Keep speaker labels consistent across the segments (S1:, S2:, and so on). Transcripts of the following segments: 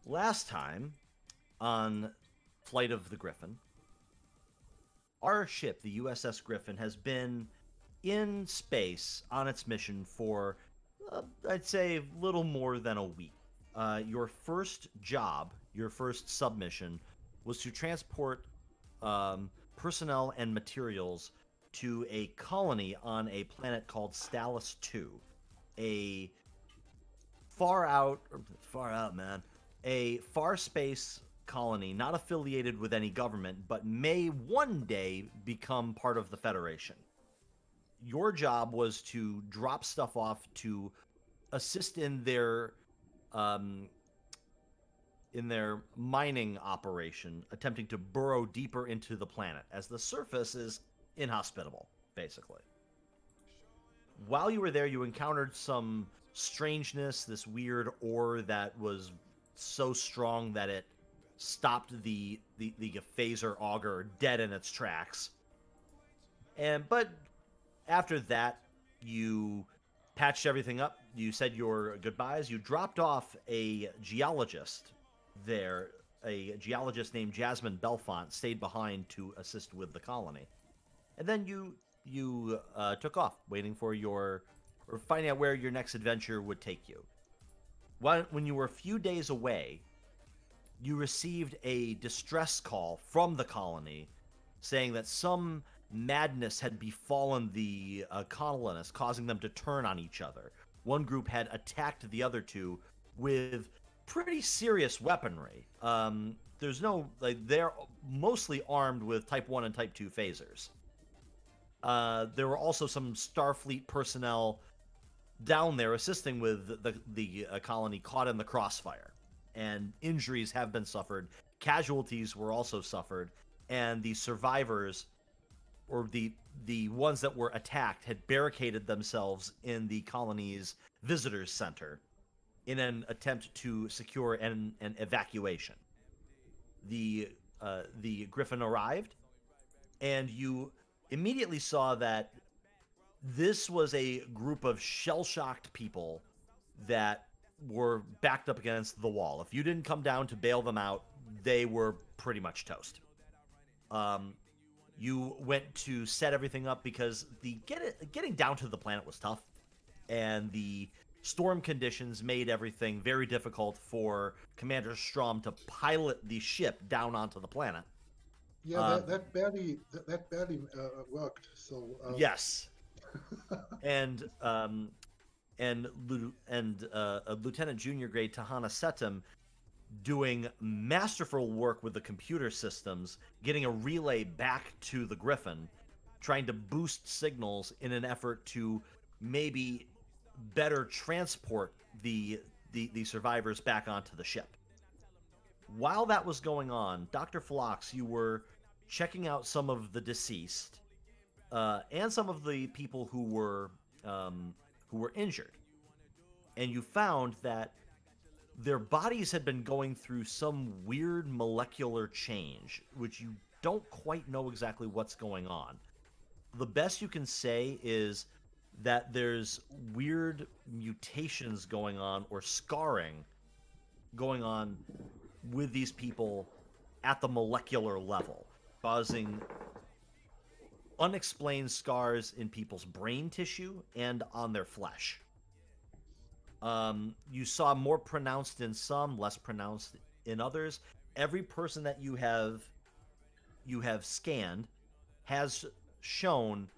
S1: Last time on Flight of the Griffin, our ship, the USS Griffin, has been in space on its mission for, I'd say, little more than a week. Your first job, your first submission, was to transport personnel and materials to a colony on a planet called Stalus 2, a far out, man, a far space colony not affiliated with any government, but may one day become part of the Federation. Your job was to drop stuff off to assist um, in their mining operation, attempting to burrow deeper into the planet, as the surface is inhospitable, basically. While you were there, you encountered some strangeness, this weird ore that was so strong that it stopped the phaser auger dead in its tracks. But after that, you patched everything up. You said your goodbyes. You dropped off a geologist there. A geologist named Jasmine Belfont stayed behind to assist with the colony. And then you took off, waiting for or finding out where your next adventure would take you. When you were a few days away, you received a distress call from the colony saying that some madness had befallen the colonists, causing them to turn on each other. One group had attacked the other two with pretty serious weaponry. They're mostly armed with Type 1 and Type 2 phasers. There were also some Starfleet personnel down there assisting with the colony caught in the crossfire. And injuries have been suffered. Casualties were also suffered. And the survivors, or the ones that were attacked, had barricaded themselves in the colony's visitors center in an attempt to secure an evacuation. The Griffin arrived, and you immediately saw that this was a group of shell-shocked people that were backed up against the wall. If you didn't come down to bail them out, they were pretty much toast. You went to set everything up because getting down to the planet was tough, and the storm conditions made everything very difficult for Commander Strohm to pilot the ship down onto the planet.
S2: Yeah, that barely worked. So
S1: yes, and Lieutenant Junior Grade Tahana Setum doing masterful work with the computer systems, getting a relay back to the Griffin, trying to boost signals in an effort to maybe better transport the survivors back onto the ship. While that was going on, Dr. Phlox, you were checking out some of the deceased and some of the people who were injured, and you found that their bodies had been going through some weird molecular change, which you don't quite know exactly what's going on. The best you can say is that there's weird mutations going on, or scarring going on with these people at the molecular level, causing unexplained scars in people's brain tissue and on their flesh. You saw more pronounced in some, less pronounced in others. Every person that you have scanned has shown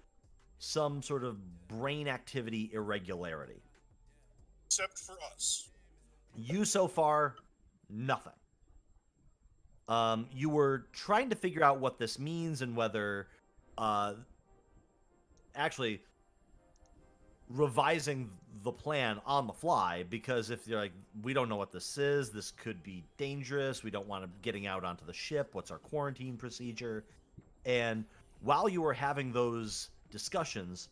S1: some sort of brain activity irregularity.
S3: Except for us.
S1: You so far, nothing. You were trying to figure out what this means and whether, actually, revising the plan on the fly, because if you're like, we don't know what this is, this could be dangerous, we don't want to getting out onto the ship, what's our quarantine procedure? And while you were having those discussions,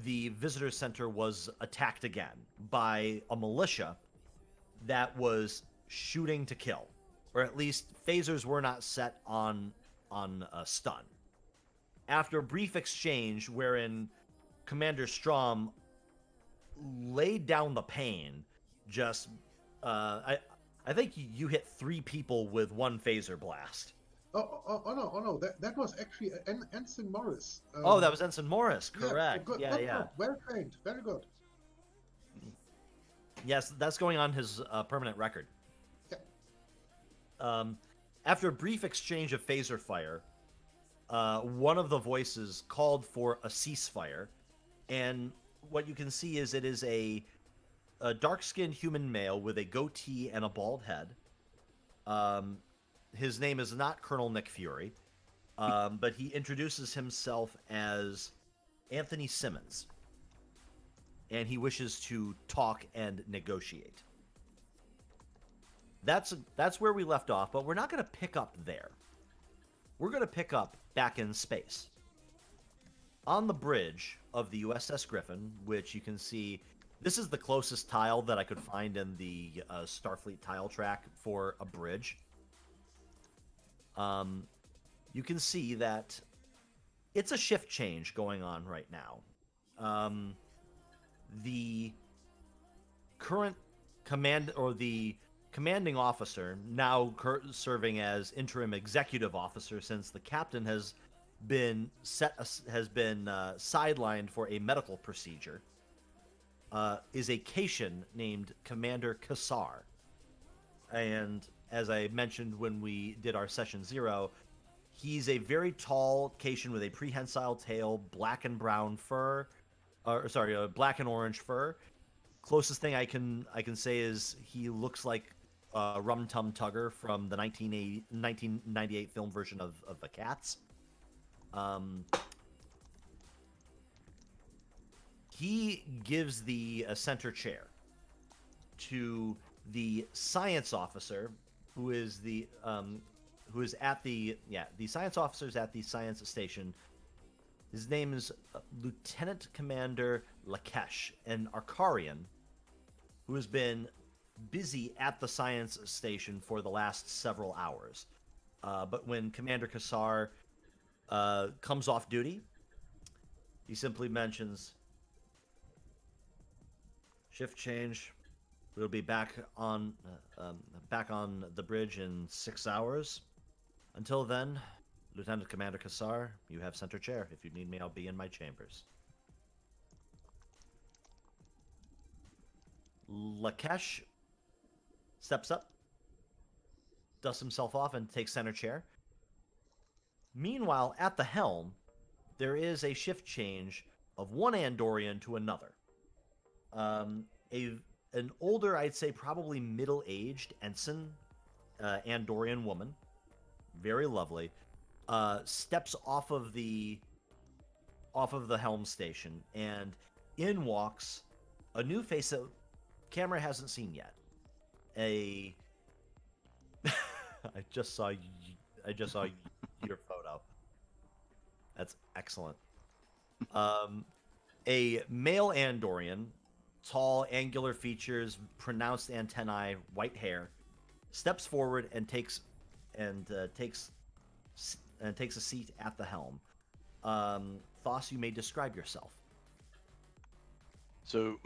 S1: the visitor center was attacked again by a militia that was shooting to kill, or at least phasers were not set on a stun. After a brief exchange wherein Commander Strohm laid down the pain, just I think you hit 3 people with 1 phaser blast.
S2: Oh no! That was actually Ensign Morris.
S1: Oh, that was Ensign Morris. Correct.
S2: Good,
S1: Yeah,
S2: good
S1: yeah.
S2: job. Well trained. Very good.
S1: Yes, that's going on his permanent record.
S2: Yeah.
S1: After a brief exchange of phaser fire, one of the voices called for a ceasefire, and what you can see is it is a dark-skinned human male with a goatee and a bald head. His name is not Colonel Nick Fury, but he introduces himself as Anthony Simmons, and he wishes to talk and negotiate. That's where we left off, but we're not going to pick up there. We're going to pick up back in space. On the bridge of the USS Griffin, which you can see, this is the closest tile that I could find in the Starfleet tile track for a bridge. You can see that it's a shift change going on right now. The current commanding officer, now serving as interim executive officer since the captain has been sidelined for a medical procedure, is a Cation named Commander Kassar. And as I mentioned when we did our session 0, he's a very tall Cation with a prehensile tail, black and brown fur, black and orange fur. Closest thing I can say is he looks like Rum Tum Tugger from the 1998 film version of The Cats. He gives the center chair to the science officer, who is at the science officer's at the science station. His name is Lieutenant Commander Lakesh, an Arkarian who has been busy at the science station for the last several hours. But when Commander Kassar comes off duty, he simply mentions, shift change. We'll be back on the bridge in 6 hours. Until then, Lieutenant Commander Kassar, you have center chair. If you need me, I'll be in my chambers. Lakesh steps up, dusts himself off, and takes center chair. Meanwhile, at the helm, there is a shift change of one Andorian to another. An older, I'd say probably middle-aged ensign, Andorian woman, very lovely, steps off of the helm station, and in walks a new face that camera hasn't seen yet. I just saw your photo. That's excellent. A male Andorian, tall, angular features, pronounced antennae, white hair, steps forward and takes a seat at the helm. Thos, you may describe yourself.
S4: So,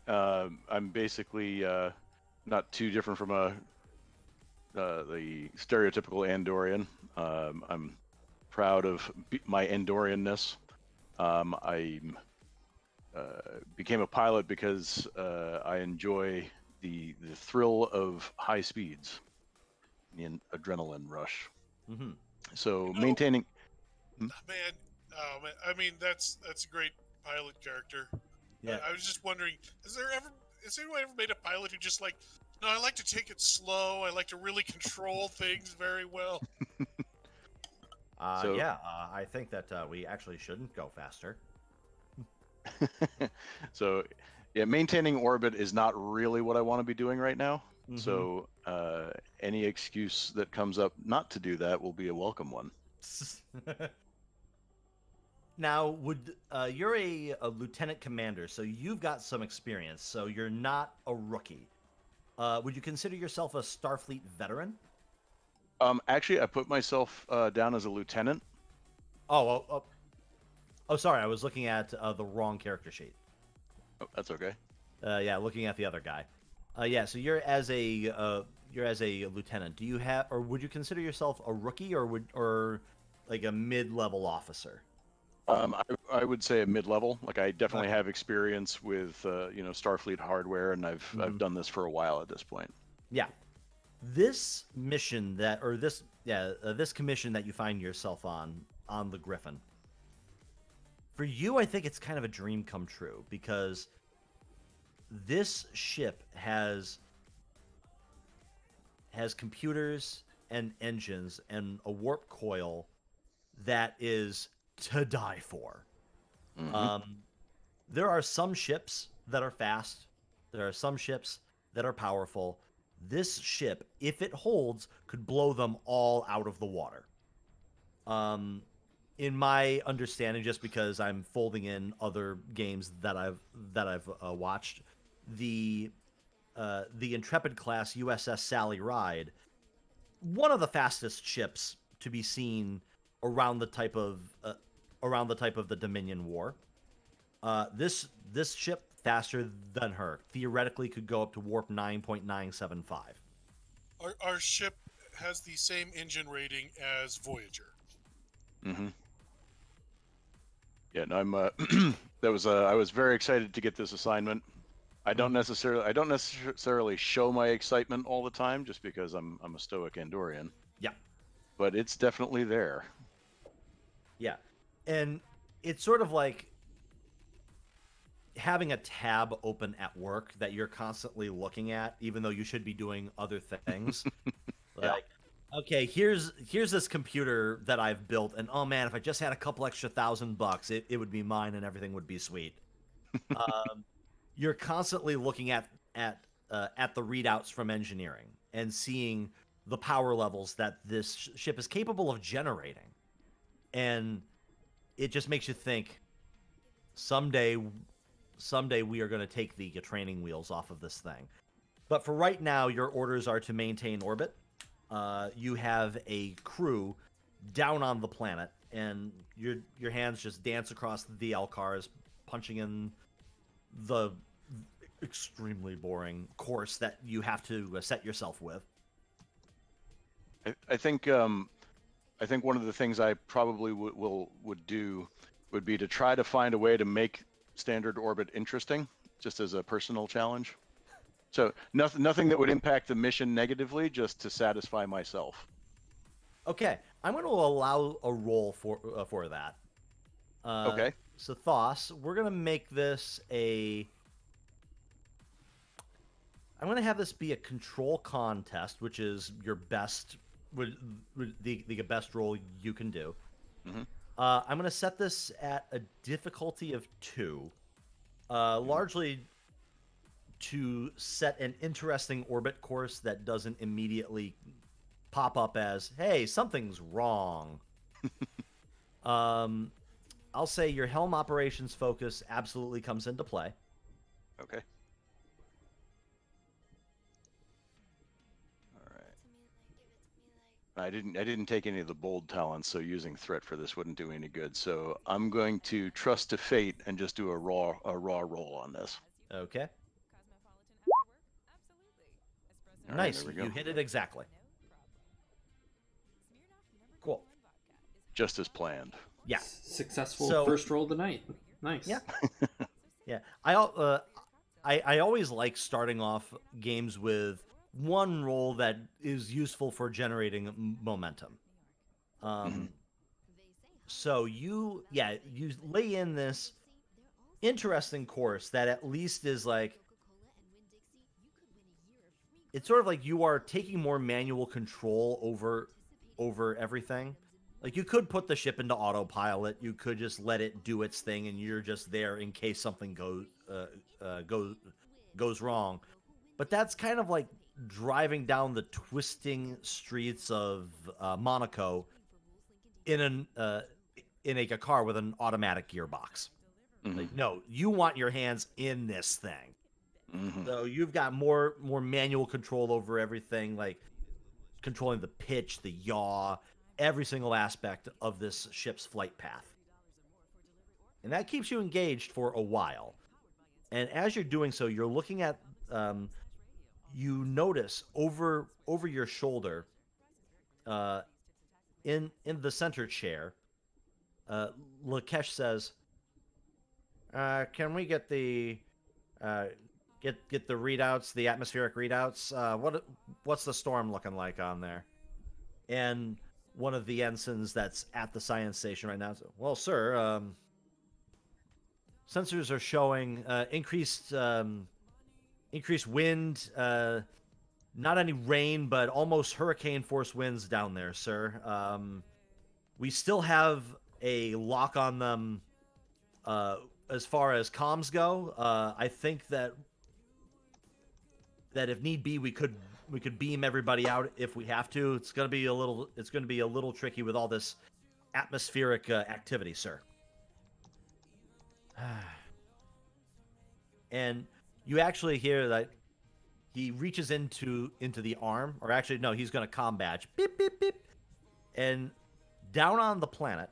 S4: I'm basically not too different from the stereotypical Andorian. I'm proud of my Andorianness. I became a pilot because I enjoy the thrill of high speeds, the adrenaline rush.
S1: Mm-hmm.
S4: So maintaining.
S3: Man, I mean that's a great pilot character.
S1: Yeah.
S3: I was just wondering, has anyone ever made a pilot who just like, no, I like to take it slow. I like to really control things very well.
S1: I think that we actually shouldn't go faster.
S4: So, yeah, maintaining orbit is not really what I want to be doing right now.
S1: Mm-hmm.
S4: So, any excuse that comes up not to do that will be a welcome one.
S1: Now, you're a lieutenant commander, so you've got some experience. So you're not a rookie. Would you consider yourself a Starfleet veteran?
S4: Actually, I put myself down as a lieutenant.
S1: Oh, sorry. I was looking at the wrong character sheet.
S4: Oh, that's okay.
S1: Yeah, looking at the other guy. So you're as a you're as a lieutenant, do you have, or would you consider yourself a rookie, or like a mid-level officer?
S4: I would say a mid-level. Like I definitely
S1: Okay.
S4: have experience with Starfleet hardware, and I've done this for a while at this point.
S1: Yeah. This mission this commission that you find yourself on the Griffin. For you, I think it's kind of a dream come true because this ship has computers and engines and a warp coil that is to die for. There are some ships that are fast. There are some ships that are powerful. This ship, if it holds, could blow them all out of the water. In my understanding, just because I'm folding in other games that I've watched, the Intrepid class USS Sally Ride, one of the fastest ships to be seen around the type of the Dominion War. This ship, faster than her, theoretically could go up to warp 9.975.
S3: Our ship has the same engine rating as Voyager.
S4: Yeah, no, I'm. I was very excited to get this assignment. I don't necessarily show my excitement all the time, just because I'm a stoic Andorian.
S1: Yeah.
S4: But it's definitely there.
S1: Yeah. And it's sort of like having a tab open at work that you're constantly looking at, even though you should be doing other things. Like, okay, here's this computer that I've built, and oh man, if I just had a couple extra $1,000, it would be mine and everything would be sweet. You're constantly looking at the readouts from engineering and seeing the power levels that this ship is capable of generating, and it just makes you think someday we are going to take the training wheels off of this thing. But for right now, your orders are to maintain orbit. You have a crew down on the planet, and your hands just dance across the LCARs, punching in the extremely boring course that you have to set yourself with.
S4: I think one of the things I probably would do would be to try to find a way to make standard orbit interesting, just as a personal challenge. So nothing that would impact the mission negatively, just to satisfy myself.
S1: Okay, I'm going to allow a roll for that.
S4: Okay.
S1: So Thos, we're going to make this I'm going to have this be a control contest, which is your best, the best roll you can do. I'm going to set this at a difficulty of 2, largely to set an interesting orbit course that doesn't immediately pop up as, hey, something's wrong. I'll say your helm operations focus absolutely comes into play.
S4: Okay. All right. I didn't take any of the bold talents, so using threat for this wouldn't do any good. So I'm going to trust to fate and just do a raw roll on this.
S1: Okay.
S4: All
S1: Nice.
S4: right, there we go.
S1: You hit it exactly. Cool.
S4: Just as planned.
S1: Yeah.
S5: Successful
S1: So-
S5: first roll of the night. Nice.
S1: Yeah. Yeah. I always like starting off games with one roll that is useful for generating momentum. So you lay in this interesting course that at least is like, it's sort of like you are taking more manual control over everything. Like, you could put the ship into autopilot, you could just let it do its thing, and you're just there in case something goes wrong. But that's kind of like driving down the twisting streets of Monaco in a car with an automatic gearbox. Like, no, you want your hands in this thing. So you've got more manual control over everything, like controlling the pitch, the yaw, every single aspect of this ship's flight path. And that keeps you engaged for a while. And as you're doing so, you're looking at you notice over your shoulder, in the center chair, Lakesh says, "Can we get the get the readouts, the atmospheric readouts? What's the storm looking like on there?" And one of the ensigns that's at the science station right now says, "Well, sir, sensors are showing increased wind, not any rain, but almost hurricane force winds down there, sir. We still have a lock on them as far as comms go. I think that if need be, we could beam everybody out if we have to. It's gonna be a little tricky with all this atmospheric activity, sir." And you actually hear that he reaches into the arm, or actually no, he's gonna comm badge, beep beep beep, and down on the planet,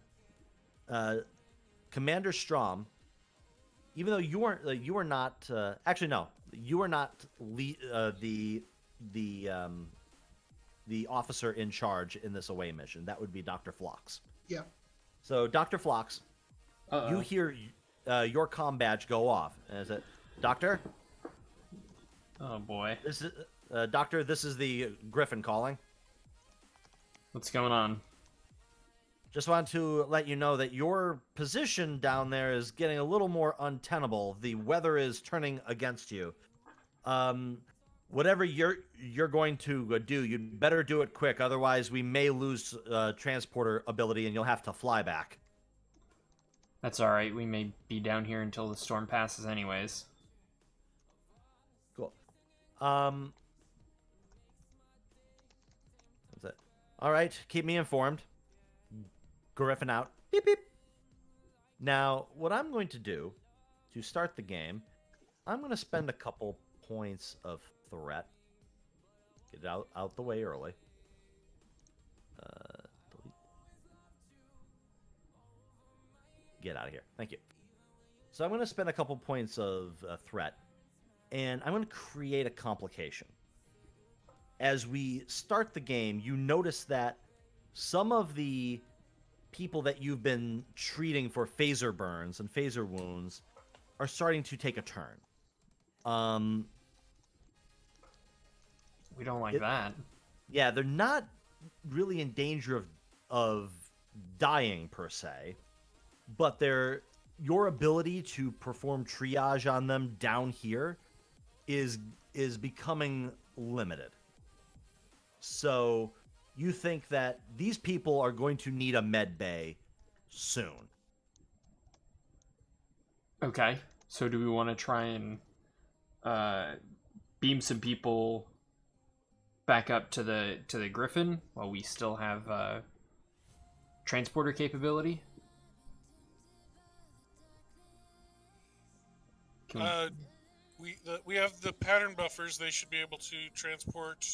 S1: Commander Strohm, even though you are not actually no, you are not the officer in charge in this away mission. That would be Dr. Phlox.
S2: Yeah.
S1: So Dr. Phlox,
S5: Uh-oh.
S1: you hear your comm badge go off. And is it, "Doctor?
S5: Oh boy.
S1: This is Doctor. This is the Griffin calling.
S5: What's going on?
S1: Just want to let you know that your position down there is getting a little more untenable. The weather is turning against you. Whatever you're going to do, you'd better do it quick. Otherwise, we may lose transporter ability, and you'll have to fly back."
S5: That's alright, we may be down here until the storm passes anyways.
S1: Cool. That's it. All right, keep me informed. Griffin out. Beep beep. Now, what I'm going to do to start the game, I'm going to spend a couple points of threat. Get it out the way early. Delete. Get out of here. Thank you. So I'm going to spend a couple points of threat, and I'm going to create a complication. As we start the game, you notice that some of the people that you've been treating for phaser burns and phaser wounds are starting to take a turn.
S5: We don't like that.
S1: Yeah, they're not really in danger of dying per se, but your ability to perform triage on them down here is becoming limited. So you think that these people are going to need a med bay soon.
S5: Okay, so do we want to try and beam some people back up to the Griffin while we still have transporter capability? Can
S3: we have the pattern buffers. They should be able to transport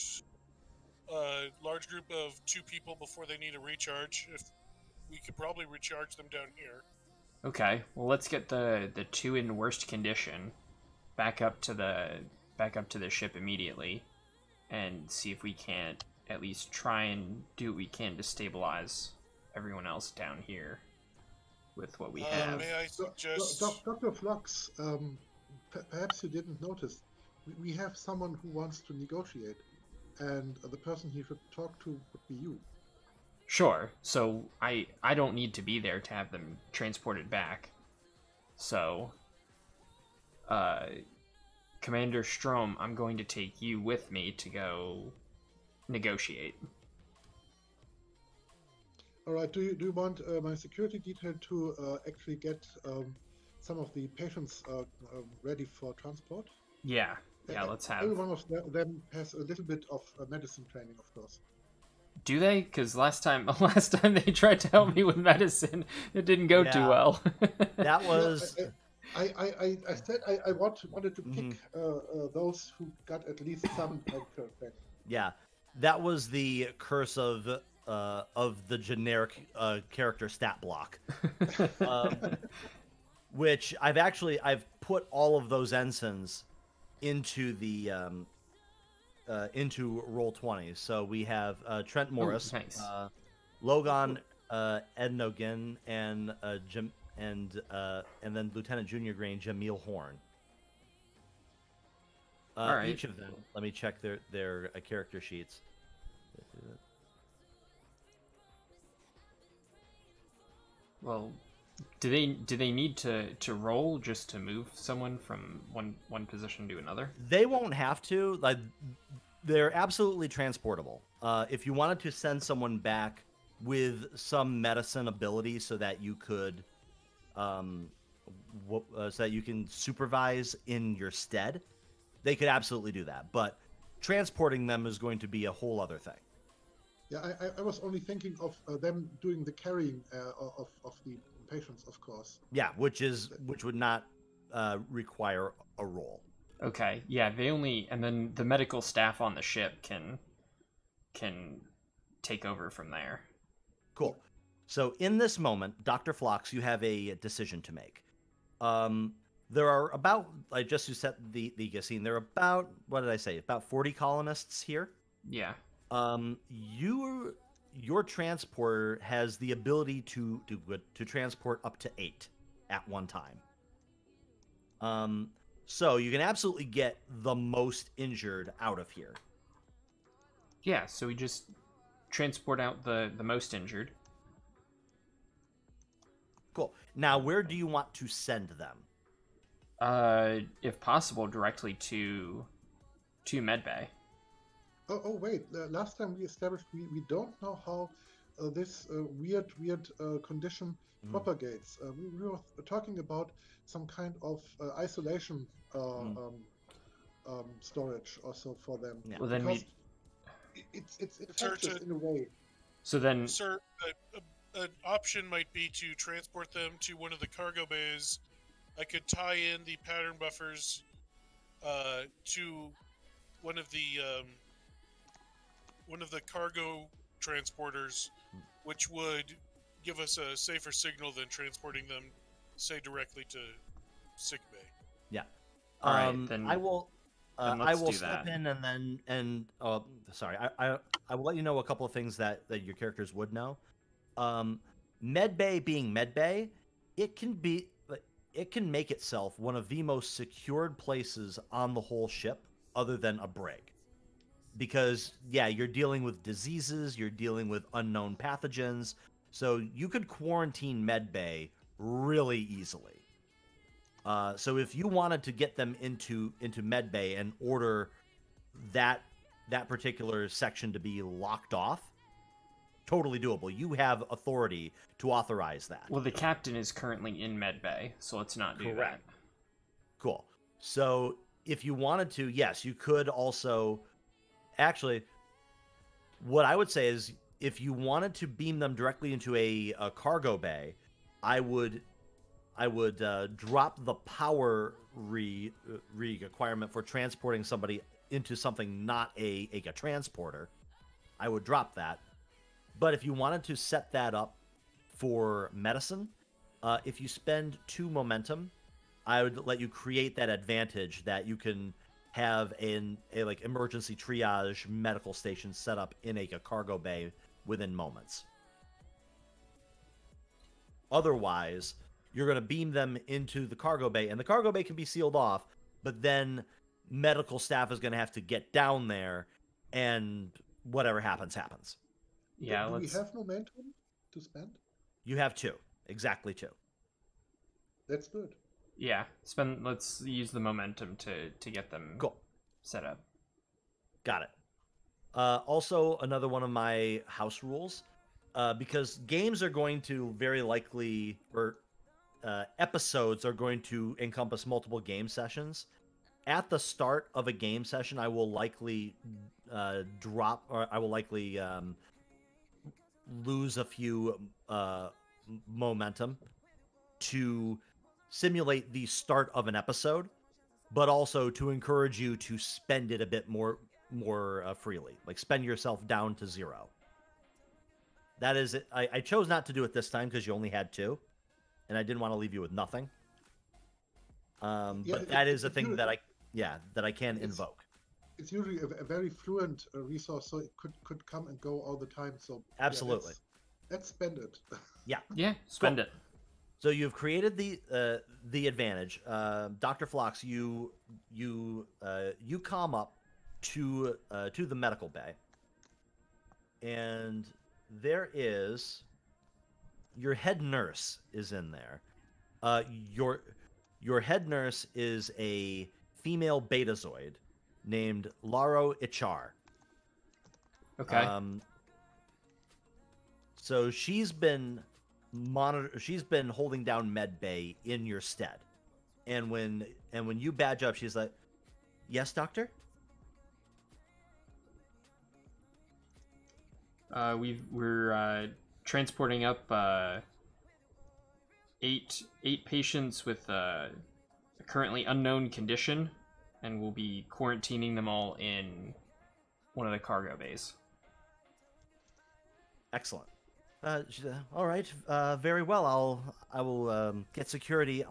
S3: a large group of 2 people before they need a recharge. If we could probably recharge them down here.
S5: Okay, well let's get the 2 in worst condition back up to the ship immediately, and see if we can't at least try and do what we can to stabilize everyone else down here with what we have.
S3: May I suggest...
S2: Dr. Phlox, perhaps you didn't notice, we have someone who wants to negotiate, and the person he should talk to would be you.
S5: Sure, so I don't need to be there to have them transported back. So, Commander Strohm, I'm going to take you with me to go negotiate.
S2: All right. Do you want my security detail to actually get some of the patients ready for transport?
S5: Yeah, let's have.
S2: Every one of them has a little bit of medicine training, of course.
S5: Do they? Because last time they tried to help me with medicine, it didn't go too well.
S1: That was.
S2: I said I wanted to pick those who got at least some medical training.
S1: Yeah, that was the curse of the generic character stat block, which I've put all of those ensigns into the into roll 20. So we have Trent Morris,
S5: nice.
S1: Logan Ednogan, and Jim, and then Lieutenant Junior Green Jamil Horn.
S5: All right.
S1: Each of them. Let me check their character sheets.
S5: Well, do they need to roll just to move someone from one position to another?
S1: They won't have to. Like, they're absolutely transportable. If you wanted to send someone back with some medicine ability, so that you could, so that you can supervise in your stead, they could absolutely do that. But transporting them is going to be a whole other thing.
S2: Yeah, I was only thinking of them doing the carrying of the patients, of course.
S1: Yeah, which would not require a roll.
S5: Okay, yeah, and then the medical staff on the ship can take over from there.
S1: Cool. So in this moment, Dr. Phlox, you have a decision to make. There are about, just to set the scene, there are about, what did I say, about 40 colonists here.
S5: Yeah.
S1: Your transporter has the ability to transport up to 8 at one time. So you can absolutely get the most injured out of here.
S5: Yeah, so we just transport out the most injured.
S1: Cool. Now, where do you want to send them?
S5: If possible, directly to medbay.
S2: Oh wait! Last time we established we don't know how this weird condition propagates. We were talking about some kind of isolation storage also for them.
S1: Yeah.
S5: Well, then
S2: it's effective in a way.
S5: So then,
S3: Sir, an option might be to transport them to one of the cargo bays. I could tie in the pattern buffers to one of the cargo transporters, which would give us a safer signal than transporting them, say, directly to sick bay.
S1: Yeah.
S5: All right, then
S1: I will.
S5: then
S1: I
S5: let's
S1: will
S5: do
S1: step
S5: that.
S1: in sorry. I will let you know a couple of things that your characters would know. Medbay being medbay, it can make itself one of the most secured places on the whole ship, other than a brig. Because, yeah, you're dealing with diseases, you're dealing with unknown pathogens, so you could quarantine medbay really easily. So if you wanted to get them into medbay and order that particular section to be locked off, totally doable. You have authority to authorize that.
S5: Well, the captain is currently in medbay, so let's not do that.
S1: Cool. So if you wanted to, yes, you could also. Actually, what I would say is, if you wanted to beam them directly into a cargo bay, I would drop the power requirement for transporting somebody into something not a transporter. I would drop that. But if you wanted to set that up for medicine, if you spend 2 momentum, I would let you create that advantage that you can have a emergency triage medical station set up in a cargo bay within moments. Otherwise, you're going to beam them into the cargo bay, and the cargo bay can be sealed off, but then medical staff is going to have to get down there, and whatever happens.
S5: Yeah,
S2: Do we have momentum to spend?
S1: You have 2. Exactly 2.
S2: That's good.
S5: Yeah, let's use the momentum to get them set up.
S1: Got it. Also, another one of my house rules, because games are going to very likely, or episodes are going to encompass multiple game sessions. At the start of a game session, I will likely lose a few momentum to simulate the start of an episode, but also to encourage you to spend it a bit more freely. Like, spend yourself down to 0. That is it. I chose not to do it this time because you only had 2, and I didn't want to leave you with nothing. But that is a thing that I can invoke.
S2: it's usually a very fluent resource, so it could come and go all the time. So yeah,
S1: Absolutely.
S2: let's spend it.
S5: Yeah, spend it.
S1: So you've created the advantage. Dr. Phlox, you come up to the medical bay, and there is your head nurse is in there. Your head nurse is a female betazoid named Laro Ichar.
S5: Okay.
S1: So she's been holding down med bay in your stead. And when you badge up, she's like, "Yes, doctor?"
S5: We're transporting up 8 patients with a currently unknown condition, and we'll be quarantining them all in one of the cargo bays.
S1: Excellent. All right. Very well. I will get security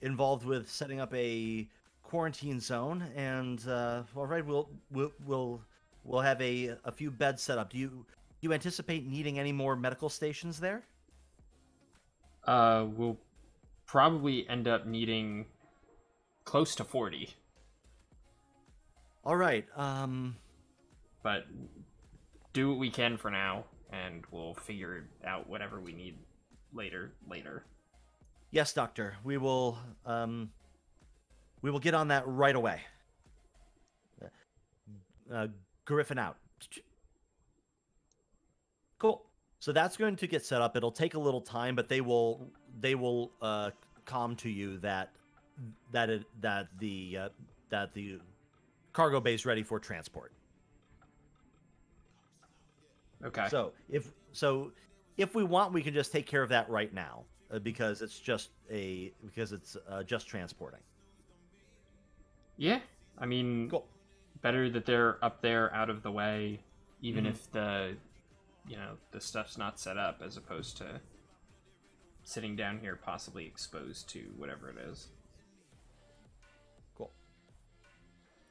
S1: involved with setting up a quarantine zone, and all right, we'll have a few beds set up. Do you anticipate needing any more medical stations there?
S5: We'll probably end up needing close to 40.
S1: All right.
S5: But do what we can for now, and we'll figure out whatever we need later.
S1: Yes, doctor. We will get on that right away. Griffin out. Cool. So that's going to get set up. It'll take a little time, but they will comm to you that the cargo bay is ready for transport.
S5: Okay.
S1: So if we want, we can just take care of that right now because it's just transporting.
S5: Yeah. I mean,
S1: Cool.
S5: Better that they're up there out of the way, even if the stuff's not set up, as opposed to sitting down here possibly exposed to whatever it is.
S1: Cool.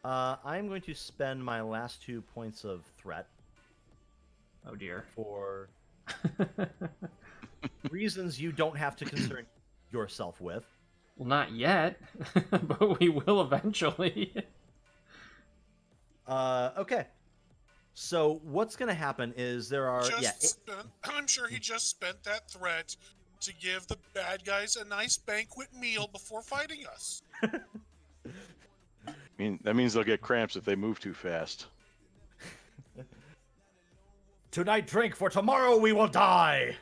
S1: I'm going to spend my last 2 points of threat.
S5: Oh dear.
S1: For reasons you don't have to concern yourself with.
S5: Well, not yet, but we will eventually.
S1: Okay. So what's going to happen is there are...
S3: I'm sure he just spent that threat to give the bad guys a nice banquet meal before fighting us.
S4: I mean, that means they'll get cramps if they move too fast.
S1: Tonight drink, for tomorrow we will die!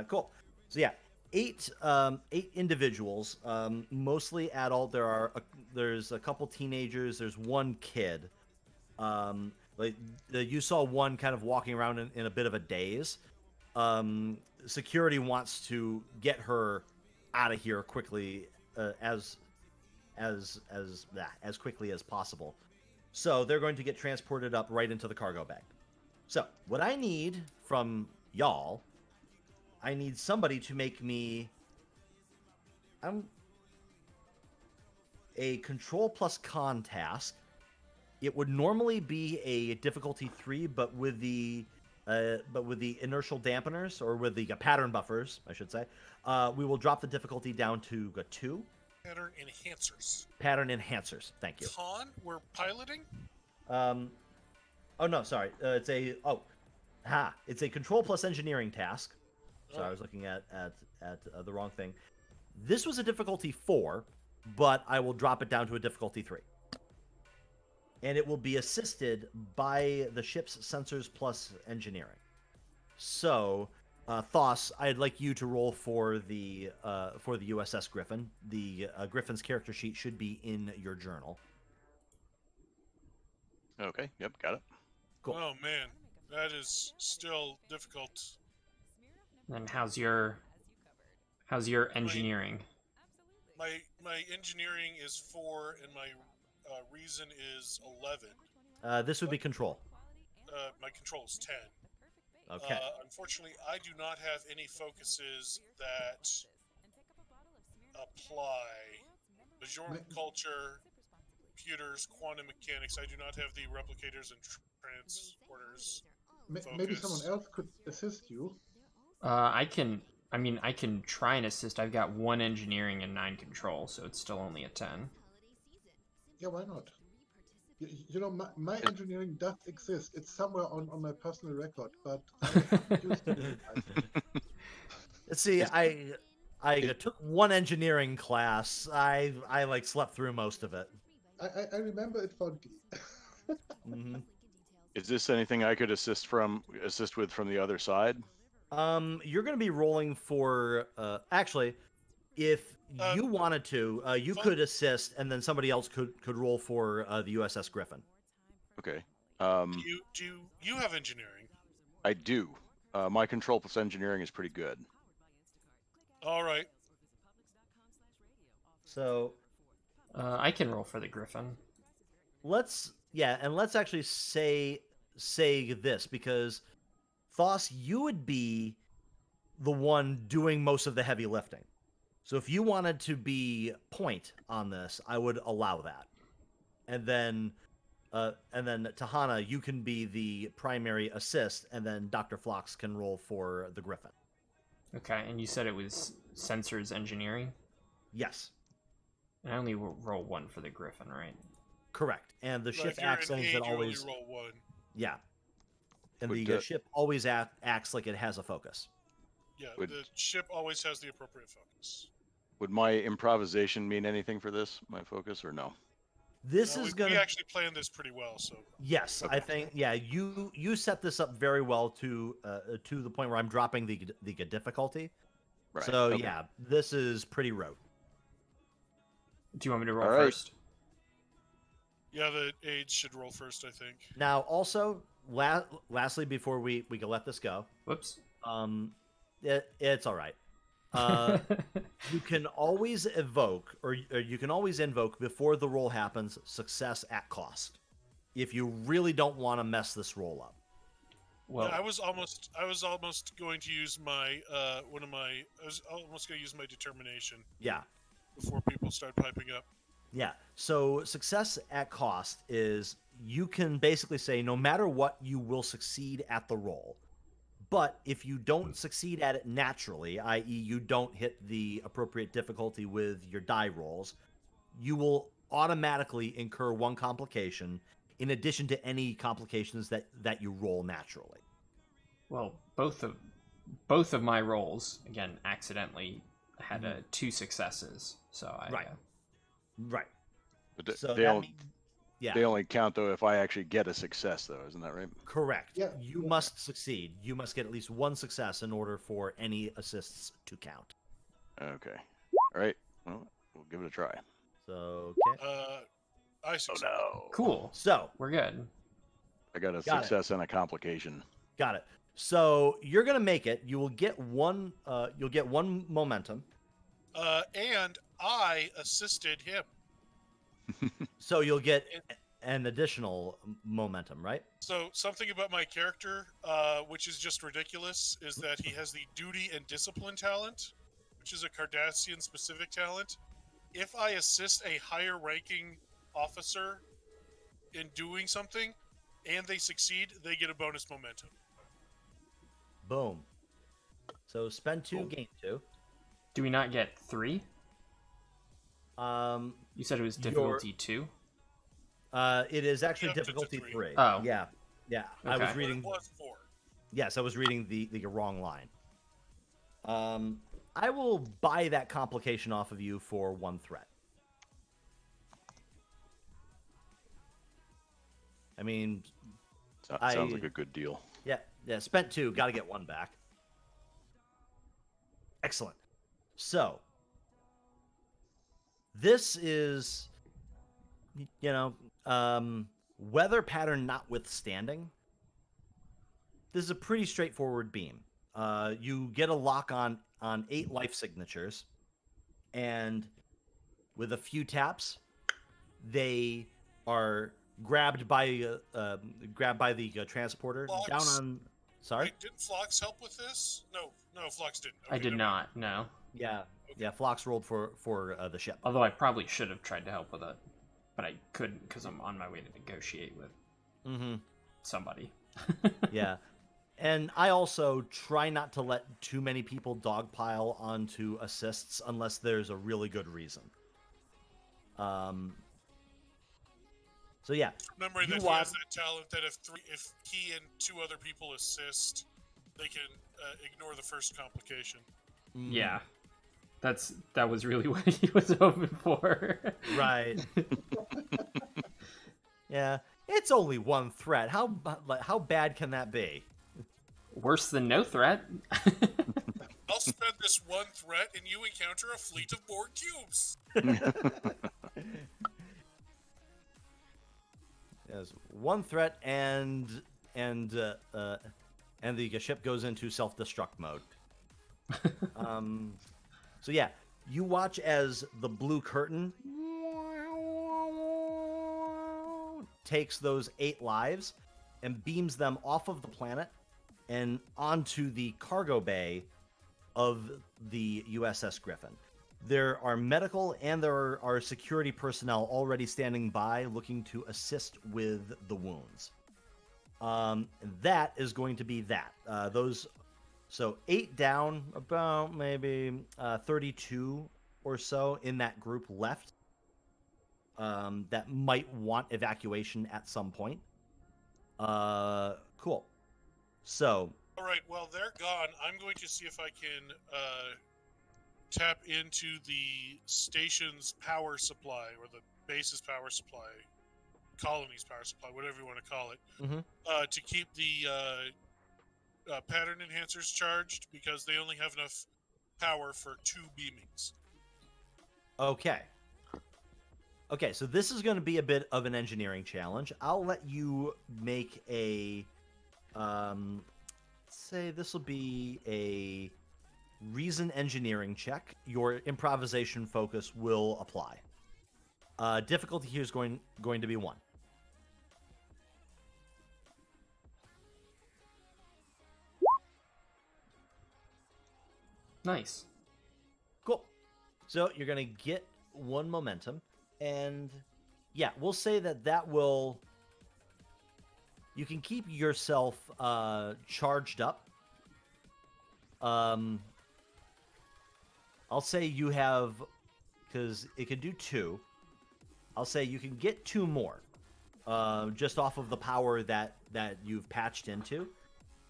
S1: Cool. So yeah, 8 individuals, mostly adult. There's a couple teenagers. There's one kid. You saw one kind of walking around in a bit of a daze. Security wants to get her out of here quickly, as quickly as possible. So they're going to get transported up right into the cargo bag. So what I need from y'all, I need somebody to make me a control plus con task. It would normally be a difficulty 3, but with the inertial dampeners, or with the pattern buffers, I should say, we will drop the difficulty down to a 2.
S3: Pattern enhancers.
S1: Pattern enhancers. Thank you.
S3: Con, we're piloting?
S1: Oh no, sorry. It's a control plus engineering task. So I was looking at the wrong thing. This was a difficulty 4, but I will drop it down to a difficulty 3. And it will be assisted by the ship's sensors plus engineering. So, Thos, I'd like you to roll for the USS Griffin. The Griffin's character sheet should be in your journal.
S4: Okay. Yep. Got it.
S1: Cool.
S3: Oh man, that is still difficult.
S5: And how's your engineering?
S3: My engineering is 4, and my reason is 11.
S1: This would be control.
S3: My control is 10.
S1: Okay.
S3: Unfortunately, I do not have any focuses that apply. Bajoran culture, computers, quantum mechanics. I do not have the replicators and transporters.
S2: Maybe someone
S3: Focus.
S2: else could assist you.
S5: I can. I mean, I can try and assist. I've got 1 engineering and 9 control, so it's still only a 10.
S2: Yeah, why not? You know, my engineering does exist. It's somewhere on my personal record, but I haven't used it.
S1: See, I took 1 engineering class. I like slept through most of it.
S2: I remember it fondly.
S1: Hmm.
S4: Is this anything I could assist with from the other side?
S1: You're going to be rolling for. Actually, if you wanted to, you could assist, and then somebody else could roll for the USS Griffin.
S4: Okay.
S3: You have engineering?
S4: I do. My control plus engineering is pretty good.
S3: All right.
S1: So
S5: I can roll for the Griffin.
S1: let's actually say this, because Thos, you would be the one doing most of the heavy lifting. So if you wanted to be point on this, I would allow that. And then Tahana, you can be the primary assist, and then Dr. Phlox can roll for the Griffin.
S5: Okay, and you said it was sensors engineering?
S1: Yes.
S5: And I only roll 1 for the Griffin, right?
S1: Correct. And the
S3: But
S1: ship
S3: if you're
S1: acts
S3: an
S1: as
S3: aide,
S1: it
S3: you
S1: always.
S3: only roll 1.
S1: Yeah. And
S4: Would
S1: the ship always acts like it has a focus.
S3: Yeah,
S4: Would-
S3: the ship always has the appropriate focus.
S4: Would my improvisation mean anything for this? My focus, or no?
S1: This
S3: No,
S1: is
S3: we
S1: going to.
S3: actually planned this pretty well, so
S1: Yes,
S4: Okay.
S1: I think. Yeah, you set this up very well to the point where I'm dropping the difficulty.
S4: Right.
S1: So
S4: okay.
S1: yeah, this is pretty rote.
S5: Do you want me to roll
S4: All right.
S5: first?
S3: yeah, the aides should roll first, I think.
S1: Now, also, lastly, before we can let this go,
S5: Whoops.
S1: it's all right. You can always evoke, or you can always invoke before the roll happens, success at cost, if you really don't want to mess this roll up.
S5: Well,
S3: Yeah, I was almost going to use my I was almost going to use my determination
S1: Yeah,
S3: before people start piping up.
S1: yeah. So success at cost is you can basically say no matter what, you will succeed at the roll. But if you don't succeed at it naturally, i.e., you don't hit the appropriate difficulty with your die rolls, you will automatically incur 1 complication in addition to any complications that you roll naturally.
S5: well, both of my rolls, again, accidentally had 2 successes. So I
S1: Right. Right.
S4: But
S1: So
S4: they,
S1: that
S4: don't,
S1: means, yeah,
S4: they only count though if I actually get a success, though, isn't that right?
S1: correct.
S2: Yeah.
S1: You must succeed. You must get at least 1 success in order for any assists to count.
S4: Okay. All right. Well, we'll give it a try.
S1: So okay.
S3: I
S4: Oh
S3: succeed.
S4: no!
S5: Cool.
S1: So
S5: We're good.
S4: I got a
S1: Got it.
S4: success and a complication.
S1: got it. So you're gonna make it. You will get 1. You'll get 1 momentum.
S3: And I assisted him.
S1: So you'll get an additional momentum, right?
S3: So something about my character, which is just ridiculous, is that he has the duty and discipline talent, which is a Cardassian specific talent. If I assist a higher ranking officer in doing something and they succeed, they get a bonus momentum.
S1: Boom. So spend 2,
S4: Cool.
S1: gain 2.
S5: Do we not get 3?
S1: Um,
S5: You said it was difficulty 2?
S1: it is actually
S3: Up to
S1: difficulty
S3: 3.
S1: 3.
S5: Oh.
S1: Yeah. Yeah. I was
S5: Okay.
S1: reading.
S3: Plus 4.
S1: Yes, I was reading the wrong line. I will buy that complication off of you for 1 threat. I mean,
S4: Sounds like a good deal.
S1: yeah, spent 2, got to get 1 back. Excellent. So, this is, weather pattern notwithstanding, this is a pretty straightforward beam. You get a lock on 8 life signatures, and with a few taps, they are grabbed by the transporter
S3: Phlox?
S1: down on. Sorry.
S3: Wait, didn't Phlox help with this? No, Phlox didn't.
S5: I
S3: Okay,
S5: did
S3: never
S5: not, no.
S1: Yeah, Phlox rolled for the ship.
S5: Although I probably should have tried to help with it. but I couldn't because I'm on my way to negotiate with somebody.
S1: Yeah. And I also try not to let too many people dogpile onto assists unless there's a really good reason. So yeah.
S3: Remember that he has that talent that if he and 2 other people assist, they can ignore the first complication.
S5: Yeah. That was really what he was hoping for.
S1: Right. Yeah. It's only 1 threat. How bad can that be?
S5: Worse than no threat.
S3: I'll spend this 1 threat and you encounter a fleet of Borg cubes.
S1: Yes, 1 threat and the ship goes into self-destruct mode. So yeah, you watch as the blue curtain takes those 8 lives and beams them off of the planet and onto the cargo bay of the USS Griffin. There are medical and there are security personnel already standing by looking to assist with the wounds. That is going to be that. So 8 down, about maybe 32 or so in that group left that might want evacuation at some point. Cool. So.
S3: All right, well, they're gone. I'm going to see if I can tap into the station's power supply, or the base's power supply, colony's power supply, whatever you want to call it, to keep the pattern enhancers charged, because they only have enough power for 2 beamings.
S1: Okay. Okay, so this is going to be a bit of an engineering challenge. I'll let you make a, say this will be a reason engineering check. Your improvisation focus will apply. Difficulty here is going to be 1.
S5: Nice.
S1: Cool. So you're going to get 1 momentum. And yeah, we'll say that will... You can keep yourself charged up. I'll say you have... Because it can do 2. I'll say you can get 2 more. Just off of the power that you've patched into.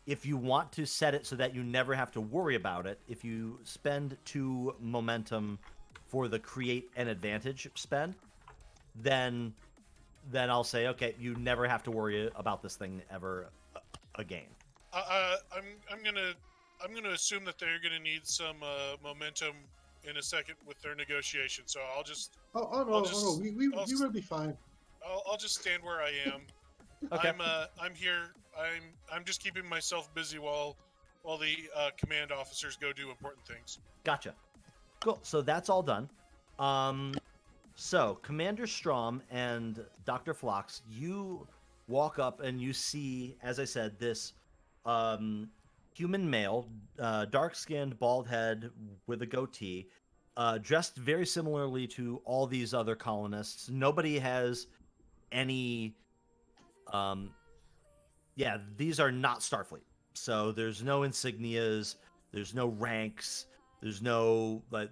S1: If you want to set it so that you never have to worry about it, if you spend 2 momentum for the create an advantage spend, then I'll say, okay, you never have to worry about this thing ever again.
S3: I'm gonna assume that they're gonna need some momentum in a second with their negotiation, so I'll just.
S2: Oh no, we will be fine.
S3: I'll just stand where I am.
S1: Okay.
S3: I'm here. I'm just keeping myself busy while the command officers go do important things.
S1: Gotcha. Cool. So that's all done. So Commander Strohm and Dr. Phlox, you walk up and you see, as I said, this human male, dark-skinned, bald head with a goatee, dressed very similarly to all these other colonists. Nobody has any... yeah, these are not Starfleet. So there's no insignias, there's no ranks, there's no... like,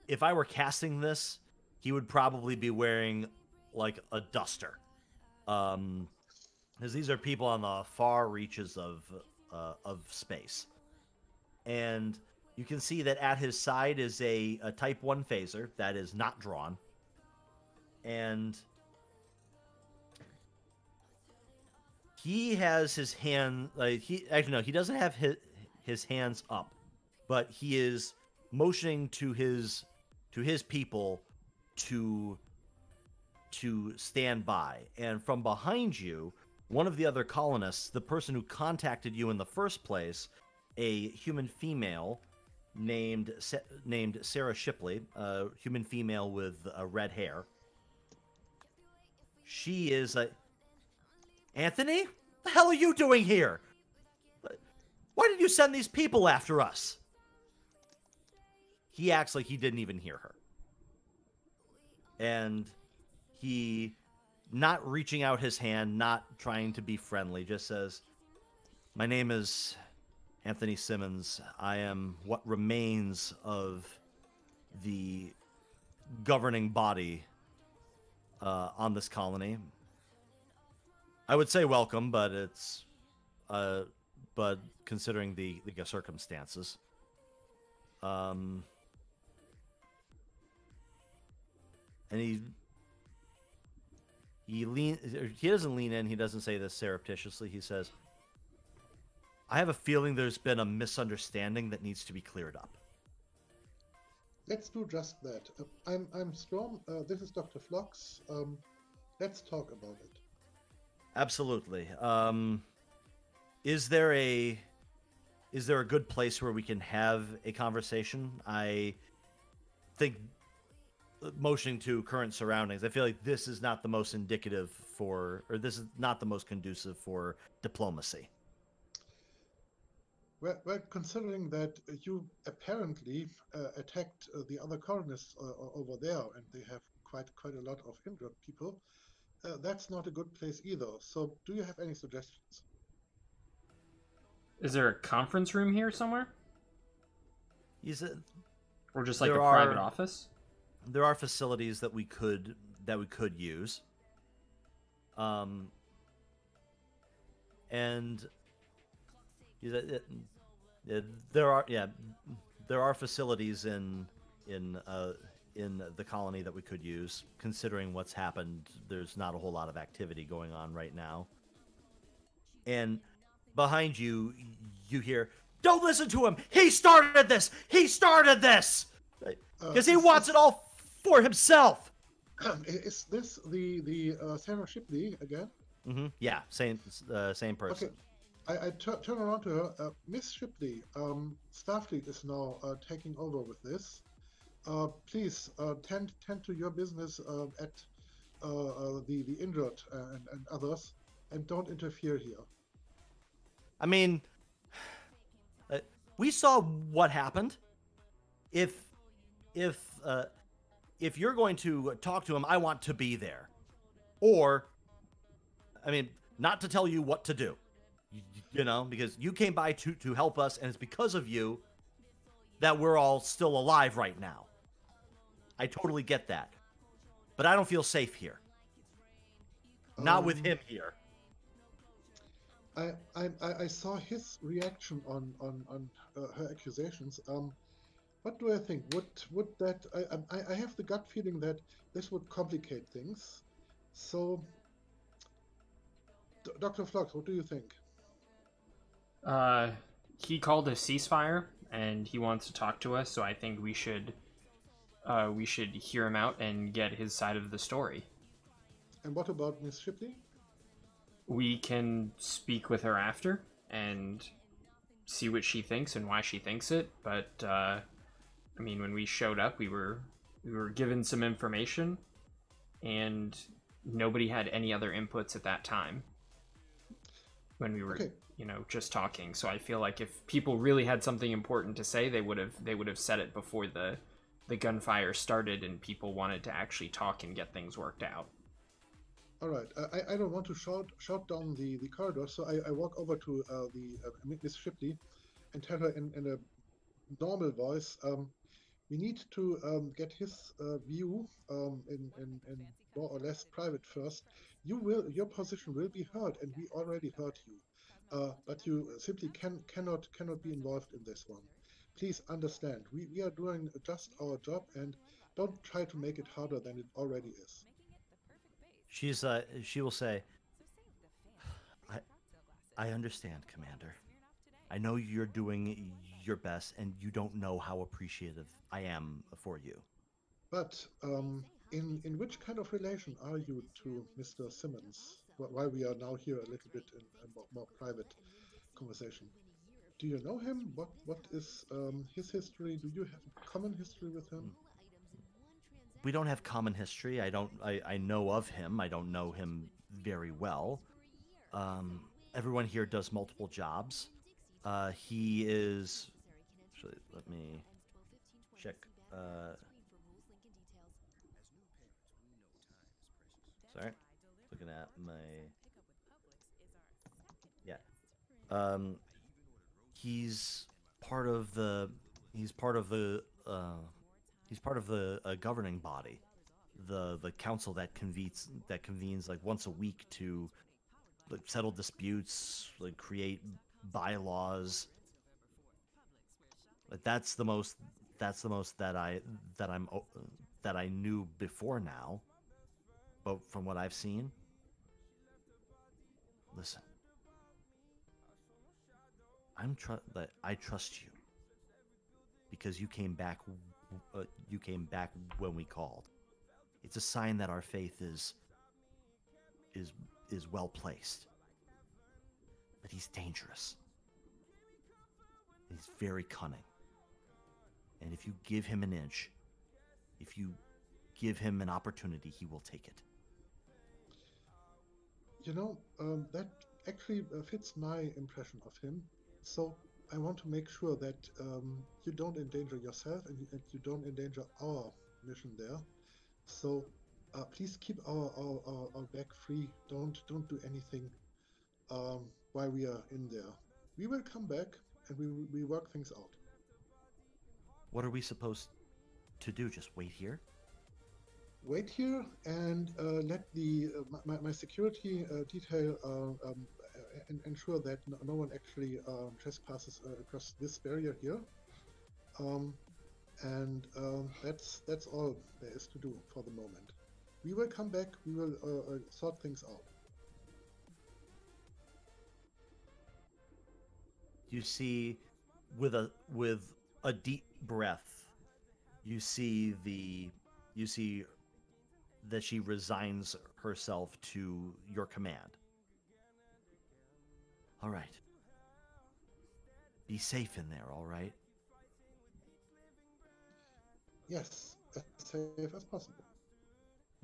S1: if I were casting this, he would probably be wearing like a duster, because these are people on the far reaches of space. And you can see that at his side is a Type 1 phaser that is not drawn, and he has his hand he doesn't have his hands up, but he is motioning to his people to stand by. And from behind you, one of the other colonists, the person who contacted you in the first place, a human female named Sarah Shipley, a human female with red hair. She is Anthony? What the hell are you doing here? Why did you send these people after us? He acts like he didn't even hear her. and he, not reaching out his hand, not trying to be friendly, just says, "My name is Anthony Simmons. I am what remains of the governing body on this colony. I would say welcome, but it's but considering the circumstances, and he doesn't lean in. He doesn't say this surreptitiously. He says, "I have a feeling there's been a misunderstanding that needs to be cleared up."
S2: Let's do just that. I'm Strohm. This is Dr. Phlox. Let's talk about it.
S1: Absolutely. Is there a good place where we can have a conversation? I think, motioning to current surroundings, I feel like this is not the most indicative for, or this is not the most conducive for diplomacy.
S2: Well, considering that you apparently attacked the other colonists over there, and they have quite a lot of injured people, that's not a good place either. So, do you have any suggestions?
S5: Is there a conference room here somewhere? Or just like a private office?
S1: There are facilities that we could use. And there are facilities in the colony that we could use. Considering what's happened, there's not a whole lot of activity going on right now. And behind you, you hear, "Don't listen to him! He started this! He started this! Because he wants it all for himself!"
S2: Is this the Sarah Shipley again?
S1: Mm-hmm. Yeah, same person.
S2: Okay. I turn around to her. Miss Shipley, Starfleet is now taking over with this. Please tend to your business at the injured and others, and don't interfere here.
S1: I mean, we saw what happened. If you're going to talk to him, I want to be there. Or, I mean, not to tell you what to do. You know, because you came by to help us, and it's because of you that we're all still alive right now. I totally get that. But I don't feel safe here. Not with him here.
S2: I saw his reaction on her accusations. What do I think? Would that I have the gut feeling that this would complicate things. So, Dr. Phlox, what do you think?
S5: He called a ceasefire, and he wants to talk to us. So I think we should hear him out and get his side of the story.
S2: And what about Miss Shipley?
S5: We can speak with her after and see what she thinks and why she thinks it. But I mean, when we showed up, we were given some information, and nobody had any other inputs at that time when we were, just talking. So I feel like if people really had something important to say, they would have said it before the gunfire started, and people wanted to actually talk and get things worked out.
S2: All right, I don't want to shout down the corridor, so I walk over to Miss Shipley and tell her in a normal voice, we need to get his view in more or less private first. Your position will be heard, and we already heard you, but you simply cannot be involved in this one. Please understand, we are doing just our job, and don't try to make it harder than it already is.
S1: She will say, I understand, Commander. I know you're doing your best, and you don't know how appreciative I am for you.
S2: But in which kind of relation are you to Mr. Simmons? While we are now here a little bit in a more private conversation. Do you know him? What is his history? Do you have a common history with him?
S1: We don't have common history. I know of him. I don't know him very well. Everyone here does multiple jobs. He is... Actually, let me check. Sorry, looking at my. Yeah. He's part of the. He's part of the. He's part of the governing body, the council that convenes like once a week to like settle disputes, like create bylaws. Like that's the most. That's the most that I knew before now. But from what I've seen, listen, I trust you because you came back. You came back when we called. It's a sign that our faith is well placed. But he's dangerous. He's very cunning. And if you give him an inch, if you give him an opportunity, he will take it.
S2: You know, that actually fits my impression of him. So I want to make sure that you don't endanger yourself and you don't endanger our mission there. So please keep our back free. Don't do anything while we are in there. We will come back and we work things out.
S1: What are we supposed to do? Just wait here?
S2: Wait here and let the my security detail ensure that no one actually trespasses across this barrier here. That's all there is to do for the moment. We will come back. We will sort things out.
S1: You see, with a deep breath, you see that she resigns herself to your command. All right. Be safe in there, all right?
S2: Yes, as safe as possible.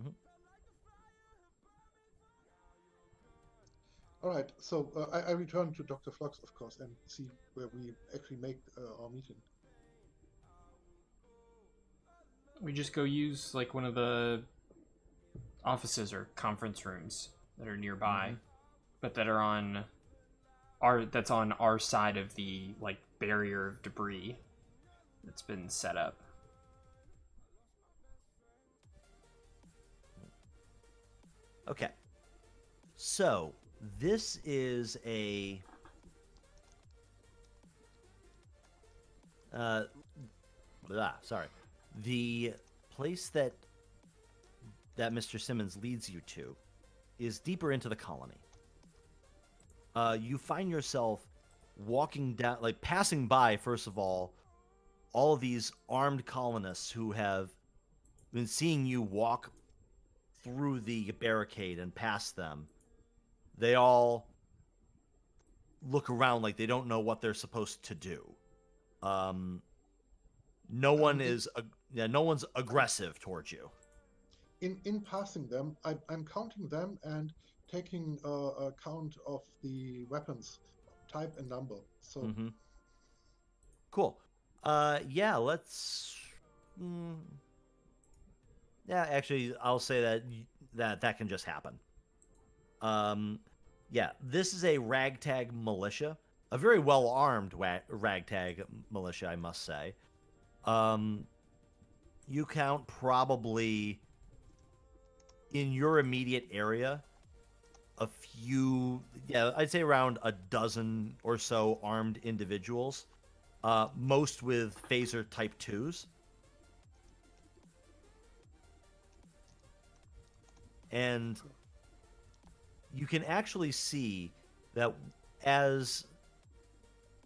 S1: Mm-hmm.
S2: All right, so I return to Dr. Phlox, of course, and see where we actually make our meeting.
S5: We just go use like one of the offices or conference rooms that are nearby, but that are on our side of the like barrier of debris that's been set up.
S1: Okay. So, this is a sorry. The place that Mr. Simmons leads you to is deeper into the colony. You find yourself walking down, like passing by, first of all of these armed colonists who have been seeing you walk through the barricade and past them. They all look around like they don't know what they're supposed to do. No one's aggressive towards you.
S2: In passing them, I'm counting them and taking a count of the weapons, type and number. So
S1: Cool. Yeah, let's. Yeah, actually, I'll say that can just happen. Yeah, this is a ragtag militia, a very well-armed ragtag militia, I must say. You count probably in your immediate area a few, I'd say around a dozen or so armed individuals, most with phaser type 2s. And you can actually see that as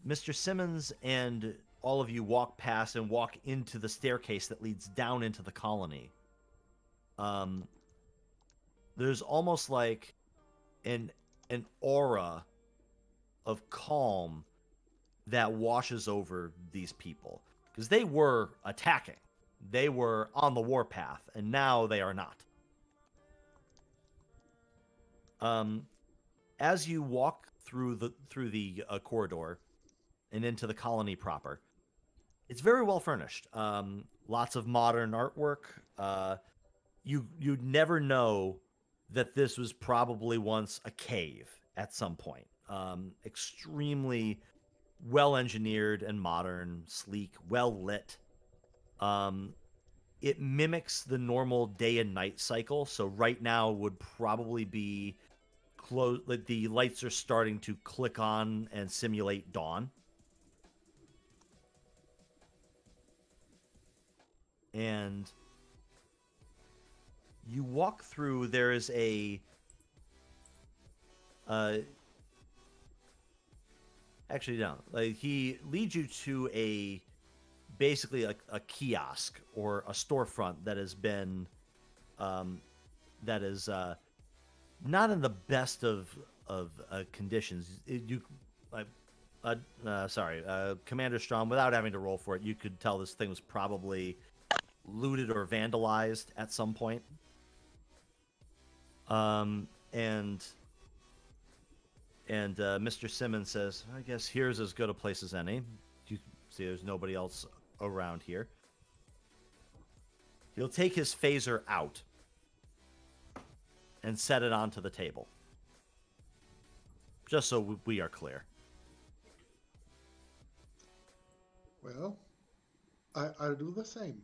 S1: Mr. Simmons and all of you walk past and walk into the staircase that leads down into the colony, there's almost like an aura of calm that washes over these people, because they were attacking. They were on the warpath, and now they are not. As you walk through the corridor and into the colony proper, it's very well furnished. Lots of modern artwork. You'd never know that this was probably once a cave at some point. Extremely well engineered and modern, sleek, well lit. It mimics the normal day and night cycle. So right now would probably be close. Like the lights are starting to click on and simulate dawn. And you walk through. There is actually no. Like he leads you to basically a kiosk or a storefront that has been that is not in the best of conditions. Commander Strohm, without having to roll for it, you could tell this thing was probably looted or vandalized at some point. And Mr. Simmons says, I guess here's as good a place as any. You see there's nobody else around here. He'll take his phaser out and set it onto the table. Just so we are clear.
S2: Well, I'll do the same.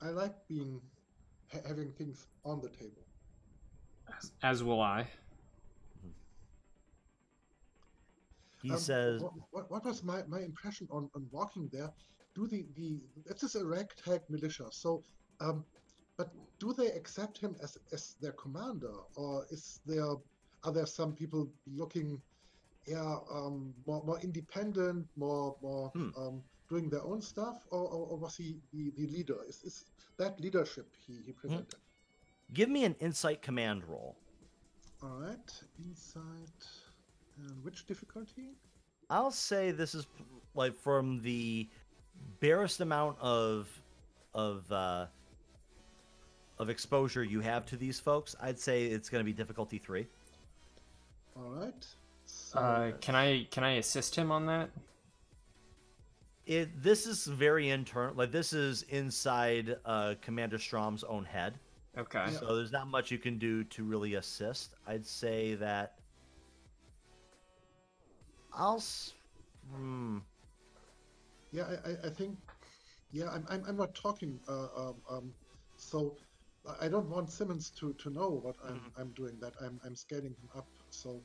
S2: I like having things on the table.
S5: As will I.
S1: He says,
S2: what was my impression on walking there? This is a ragtag militia, so but do they accept him as their commander, or are there some people looking more independent, more doing their own stuff, or was he the leader? Is that leadership he presented?
S1: Give me an insight command roll.
S2: All right, insight. And which difficulty?
S1: I'll say this is like from the barest amount of exposure you have to these folks. I'd say it's going to be difficulty 3.
S2: All right. So
S5: can I assist him on that?
S1: This is very internal. Like this is inside Commander Strom's own head.
S5: Okay.
S1: So there's not much you can do to really assist. I'd say that
S2: Yeah, I think. Yeah, I'm not talking. So I don't want Simmons to know what I'm doing. That I'm scaling him up. So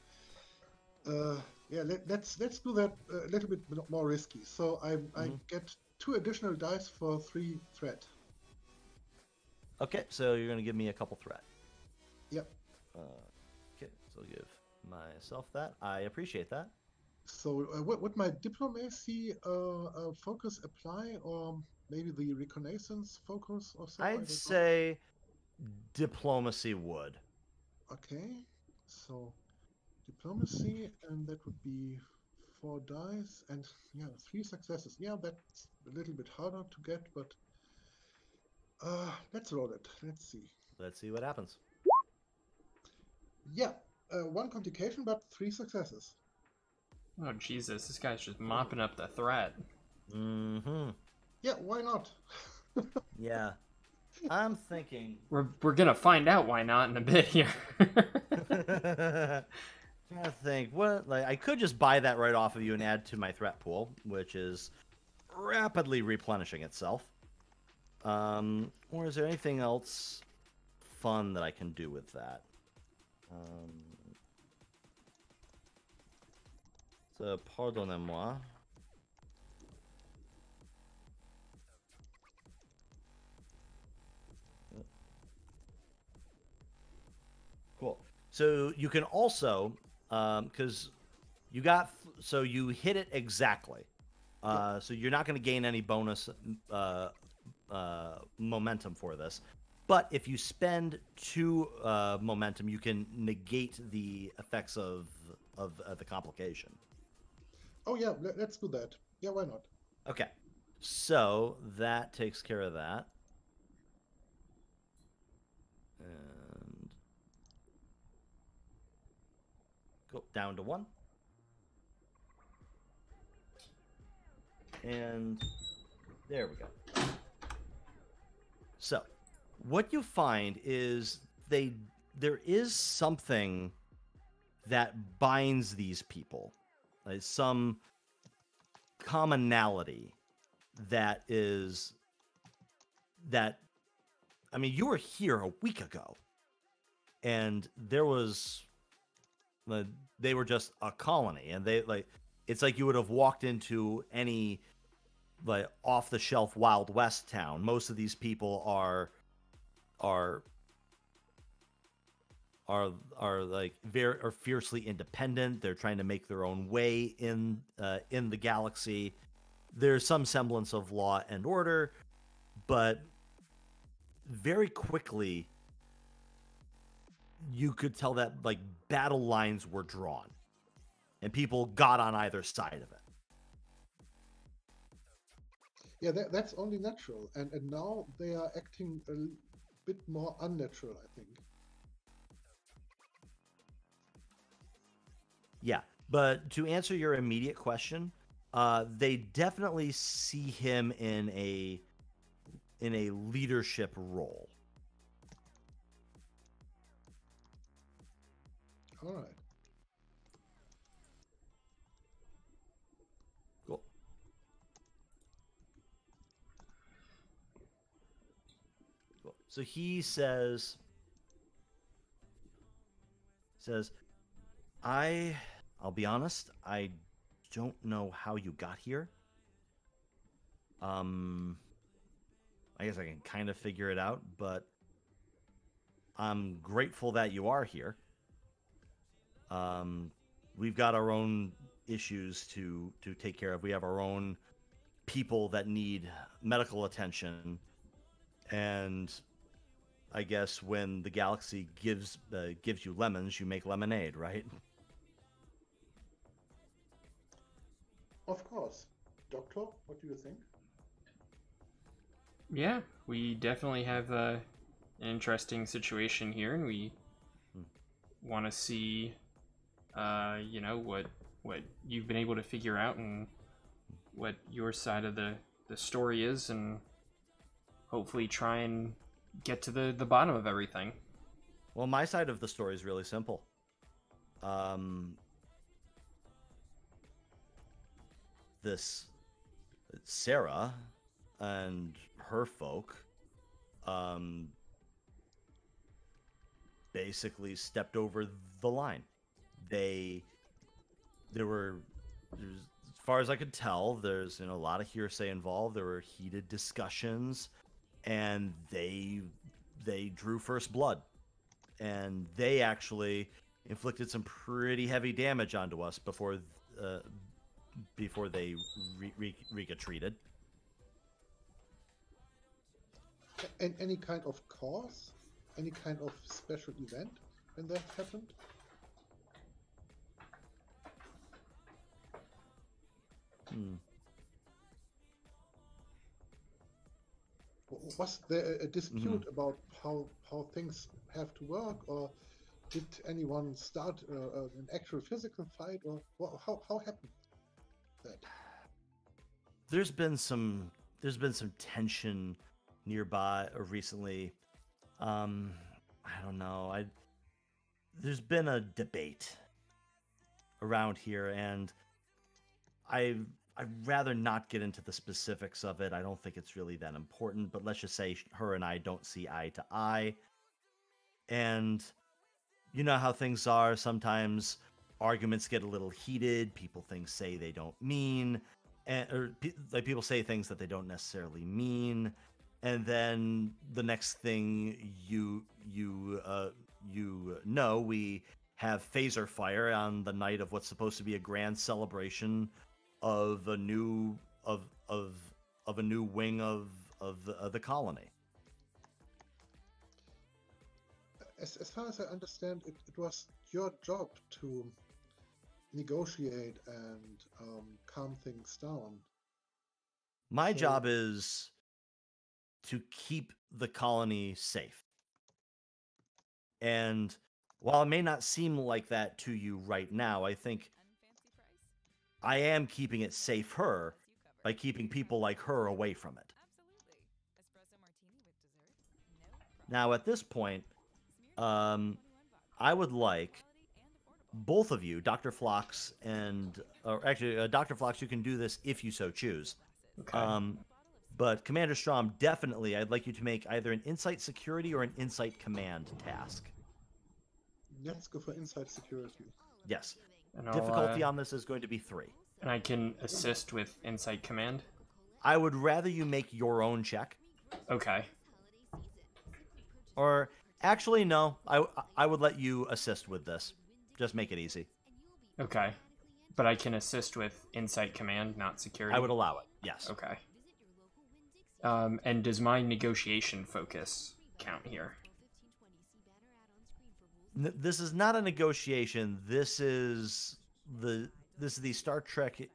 S2: yeah, let's do that a little bit more risky. So I get 2 additional dice for 3 threat.
S1: Okay, so you're going to give me a couple threat.
S2: Yep.
S1: Okay, so I'll give myself that. I appreciate that.
S2: So would my diplomacy focus apply, or maybe the reconnaissance focus or something?
S1: I'd say diplomacy would.
S2: Okay, so diplomacy, and that would be 4 dice, and yeah, 3 successes. Yeah, that's a little bit harder to get, but let's roll it. Let's see.
S1: Let's see what happens.
S2: Yeah, 1 complication, but 3 successes.
S5: Oh Jesus, this guy's just mopping up the threat.
S1: Mm-hmm.
S2: Yeah, why not?
S1: Yeah. I'm thinking
S5: We're gonna find out why not in a bit here.
S1: I think I could just buy that right off of you and add to my threat pool, which is rapidly replenishing itself. Or is there anything else fun that I can do with that? So, pardonnez-moi. Cool. So you can also, because you hit it exactly. So you're not going to gain any bonus momentum for this. But if you spend 2 momentum, you can negate the effects of the complication.
S2: Oh yeah, let's do that. Yeah, why not?
S1: Okay, so that takes care of that. And go down to 1. And there we go. So what you find is there is something that binds these people, like some commonality that is that. I mean, you were here a week ago, and there was they were just a colony, and they like it's like you would have walked into any like off the shelf Wild West town. Most of these people are like are fiercely independent. They're trying to make their own way in the galaxy. There's some semblance of law and order, but very quickly you could tell that like battle lines were drawn and people got on either side of it.
S2: Yeah, that's only natural, and now they are acting a bit more unnatural, I think.
S1: Yeah, but to answer your immediate question, they definitely see him in a leadership role.
S2: All right.
S1: Cool. Cool. So he says, I'll be honest, I don't know how you got here. I guess I can kind of figure it out, but I'm grateful that you are here. We've got our own issues to take care of. We have our own people that need medical attention, and I guess when the galaxy gives you lemons, you make lemonade, right?
S2: Of course. Doctor, what do you think?
S5: Yeah, we definitely have an interesting situation here, and we want to see, what you've been able to figure out and what your side of the story is, and hopefully try and get to the bottom of everything.
S1: Well, my side of the story is really simple. This Sarah and her folk basically stepped over the line. As far as I could tell, there's a lot of hearsay involved. There were heated discussions, and they drew first blood, and they actually inflicted some pretty heavy damage onto us before they retreated.
S2: And any kind of cause? Any kind of special event when that happened? Was there a dispute about how things have to work, or did anyone start an actual physical fight, or how happened that?
S1: There's been some tension nearby recently. I don't know. There's been a debate around here, and I'd rather not get into the specifics of it. I don't think it's really that important, but let's just say her and I don't see eye to eye. And you know how things are. Sometimes arguments get a little heated. People say they don't mean, like people say things that they don't necessarily mean. And then the next thing you know, we have phaser fire on the night of what's supposed to be a grand celebration of a new wing of the colony.
S2: As far as I understand, it was your job to negotiate and calm things down.
S1: My job is to keep the colony safe. And while it may not seem like that to you right now, I think I am keeping it safer by keeping people like her away from it. Now, at this point, I would like both of you, Dr. Phlox and, or actually, Dr. Phlox, you can do this if you so choose.
S5: Okay.
S1: But Commander Strohm, definitely, I'd like you to make either an Insight Security or an Insight Command task.
S2: Let's go for inside security.
S1: Yes.
S5: And
S1: Difficulty on this is going to be 3.
S5: And I can assist with Insight Command?
S1: I would rather you make your own check.
S5: Okay.
S1: Or, actually, no. I would let you assist with this. Just make it easy.
S5: Okay. But I can assist with Insight Command, not security?
S1: I would allow it, yes.
S5: Okay. And does my negotiation focus count here?
S1: This is not a negotiation. This is the Star Trek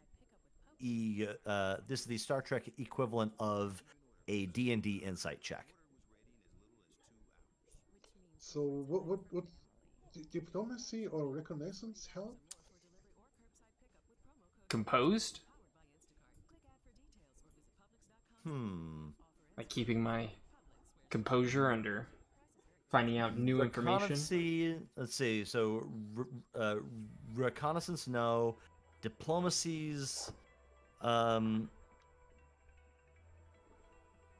S1: this is the Star Trek equivalent of a D&D insight check.
S2: So would diplomacy or reconnaissance help?
S5: Composed? Like keeping my composure under finding out new information?
S1: Let's see. So, reconnaissance, no. Diplomacies, I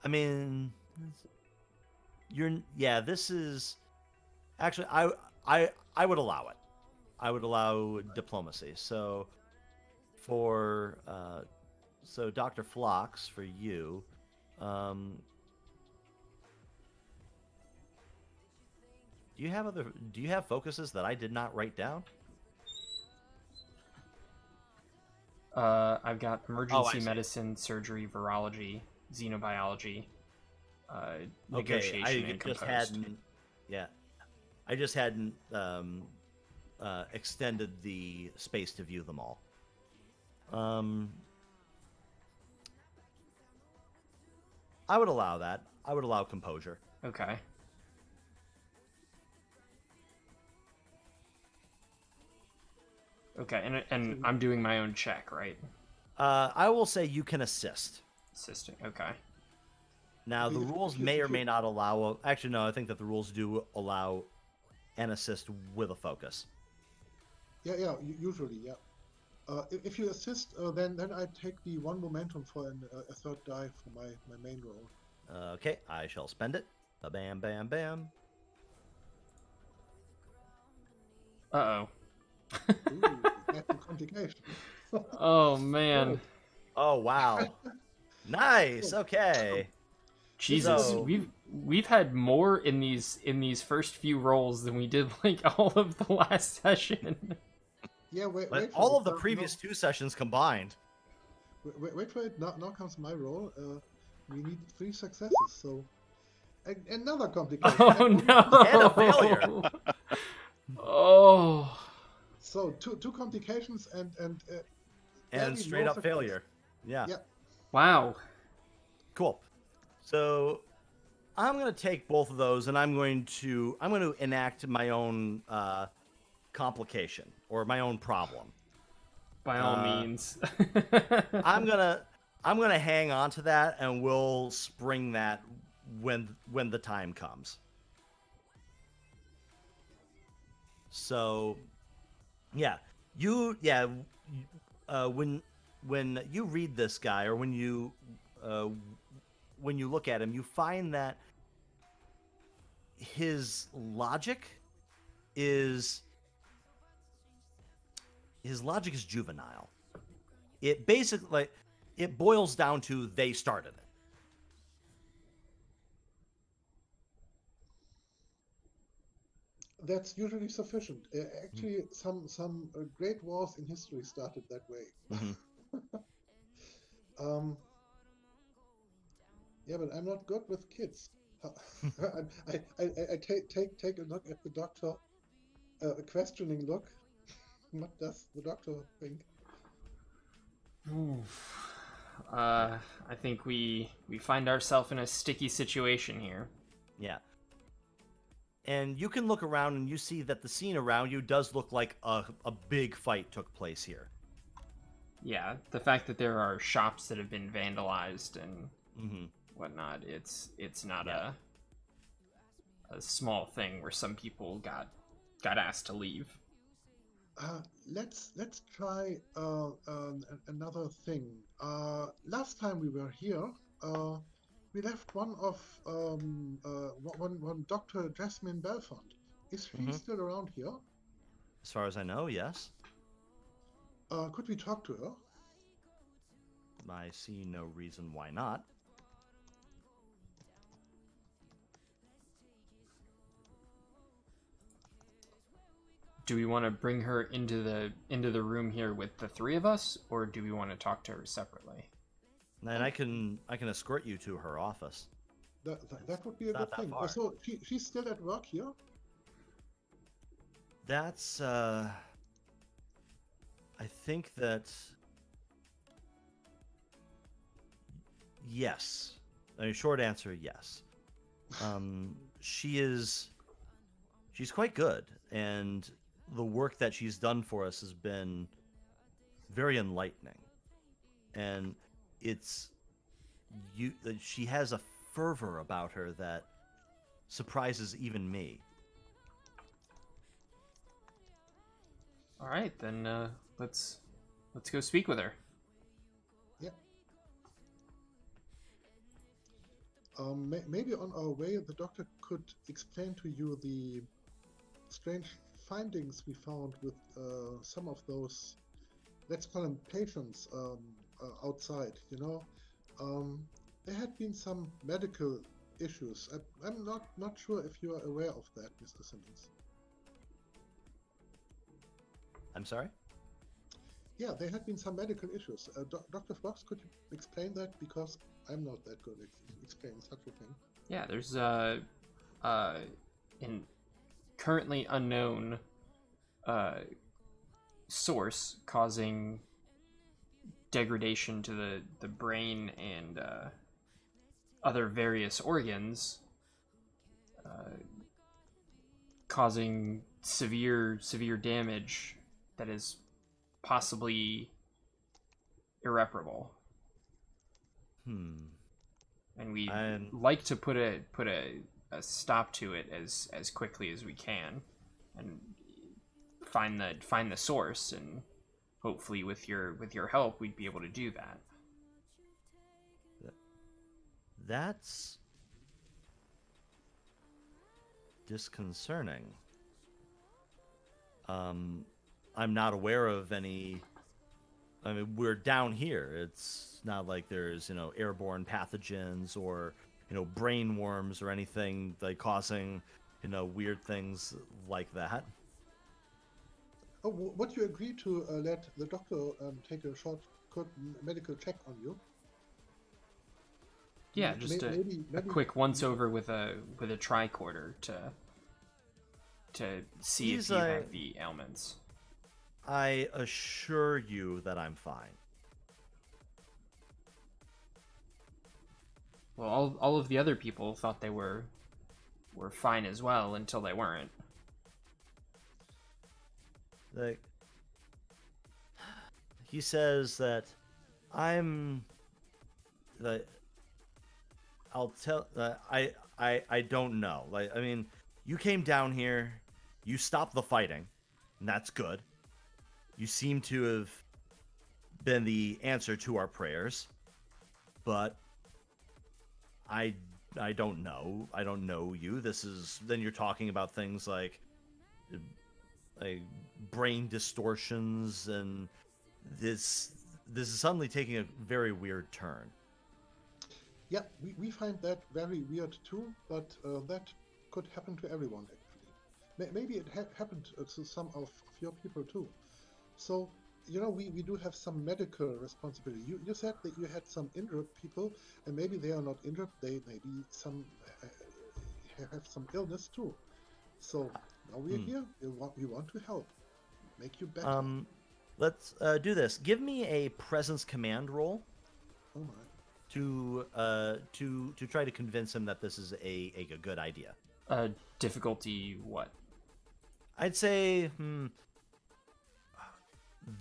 S1: mean, this is actually I would allow it. I would allow diplomacy. So for so Dr. Phlox, for you, do you have focuses that I did not write down?
S5: I've got emergency medicine, surgery, virology, xenobiology, negotiation, and composed.
S1: I just hadn't extended the space to view them all. I would allow that. I would allow composure.
S5: Okay. Okay, and I'm doing my own check, right?
S1: I will say you can assist.
S5: Assisting, okay.
S1: Now, the rules may or may not allow... Actually, no, I think that the rules do allow an assist with a focus.
S2: Yeah, usually, yeah. If you assist, then I take the 1 momentum for a third die for my main roll.
S1: Okay, I shall spend it. Bam, bam, bam.
S5: Uh-oh.
S2: Ooh, that's a complication.
S5: Oh, man.
S1: Oh, wow. Nice, okay.
S5: Jesus,
S1: So-
S5: we've had more in these first few rolls than we did like all of the last session.
S2: Yeah, wait
S1: But
S2: for
S1: all
S2: it.
S1: of the
S2: Now-
S1: previous 2 sessions combined.
S2: Wait for it. Now comes my roll. We need 3 successes, so another complication.
S5: Oh no!
S1: And a failure.
S5: Oh.
S2: So two complications and
S1: And straight up failure. Yeah.
S2: Yep.
S5: Wow.
S1: Cool. So I'm going to take both of those and I'm going to enact my own complication or my own problem.
S5: By all means.
S1: I'm going to hang on to that and we'll spring that when the time comes. So when you read this guy or when you look at him, you find that his logic is juvenile. It basically it boils down to they started it.
S2: That's usually sufficient. Actually, some great wars in history started that way. Yeah, but I'm not good with kids. I take a look at the doctor, a questioning look. What does the doctor think?
S5: I think we find ourselves in a sticky situation here.
S1: Yeah. And you can look around and you see that the scene around you does look like a big fight took place here.
S5: Yeah, the fact that there are shops that have been vandalized and whatnot, it's not a small thing where some people got asked to leave.
S2: Let's try another thing. Last time we were here, we left one of one Dr. Jasmine Belfont. Is she still around here?
S1: As far as I know, yes.
S2: Could we talk to her?
S1: I see no reason why not.
S5: Do we want to bring her into the room here with the three of us, or do we want to talk to her separately?
S1: And I can escort you to her office.
S2: That would be a
S1: Not
S2: good
S1: that
S2: thing.
S1: far.
S2: So she's still at work here?
S1: That's I think that yes. I mean, short answer, yes. She's quite good, and the work that she's done for us has been very enlightening. And she has a fervor about her that surprises even me.
S5: All right, then let's go speak with her.
S2: Yeah. Maybe on our way, the doctor could explain to you the strange findings we found with some of those, let's call them patients, outside. There had been some medical issues. I'm not sure if you are aware of that, Mr. Simmons.
S1: I'm sorry?
S2: Yeah, there had been some medical issues. Dr. Phlox, could you explain that? Because I'm not that good at explaining such a thing.
S5: Yeah, there's an currently unknown source causing degradation to the brain and other various organs, causing severe damage that is possibly irreparable. And we'd like to put a stop to it as quickly as we can, and find the source, and hopefully with your help we'd be able to do that.
S1: That's disconcerting. I'm not aware of any. I mean, we're down here. It's not like there's, airborne pathogens or, brain worms or anything like causing, weird things like that.
S2: Oh, would you agree to let the doctor take a quick medical check on you?
S5: Yeah, just a quick once over with a tricorder to see if you have the ailments.
S1: I assure you that I'm fine.
S5: Well, all of the other people thought they were fine as well until they weren't.
S1: He says that I'll tell. I don't know. I mean, you came down here, you stopped the fighting, and that's good. You seem to have been the answer to our prayers, but I don't know. I don't know you. Then you're talking about things like brain distortions, and this is suddenly taking a very weird turn.
S2: Yeah, we find that very weird too, but that could happen to everyone actually. Maybe it happened to some of your people too. So, we do have some medical responsibility. You said that you had some injured people, and maybe they are not injured. They maybe have some illness too. So now we're here. We want to help, make you better.
S1: Let's do this. Give me a presence command roll.
S2: Oh my.
S1: To try to convince him that this is a good idea.
S5: Difficulty what?
S1: I'd say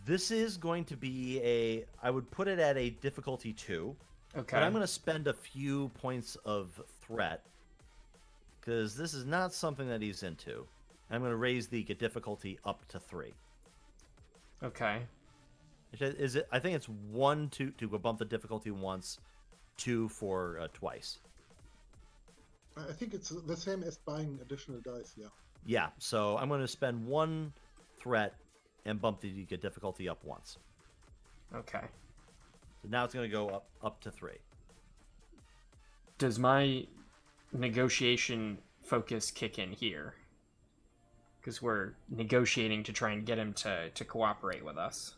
S1: this is going to be I would put it at a difficulty 2.
S5: Okay.
S1: But I'm going to spend a few points of threat because this is not something that he's into. I'm going to raise the difficulty up to 3.
S5: Okay.
S1: Is it? I think it's 1 to bump the difficulty once, 2 for twice.
S2: I think it's the same as buying additional dice, yeah.
S1: Yeah, so I'm going to spend 1 threat and bump the difficulty up once.
S5: Okay.
S1: So now it's going to go up to 3.
S5: Does my negotiation focus kick in here? Because we're negotiating to try and get him to cooperate with us.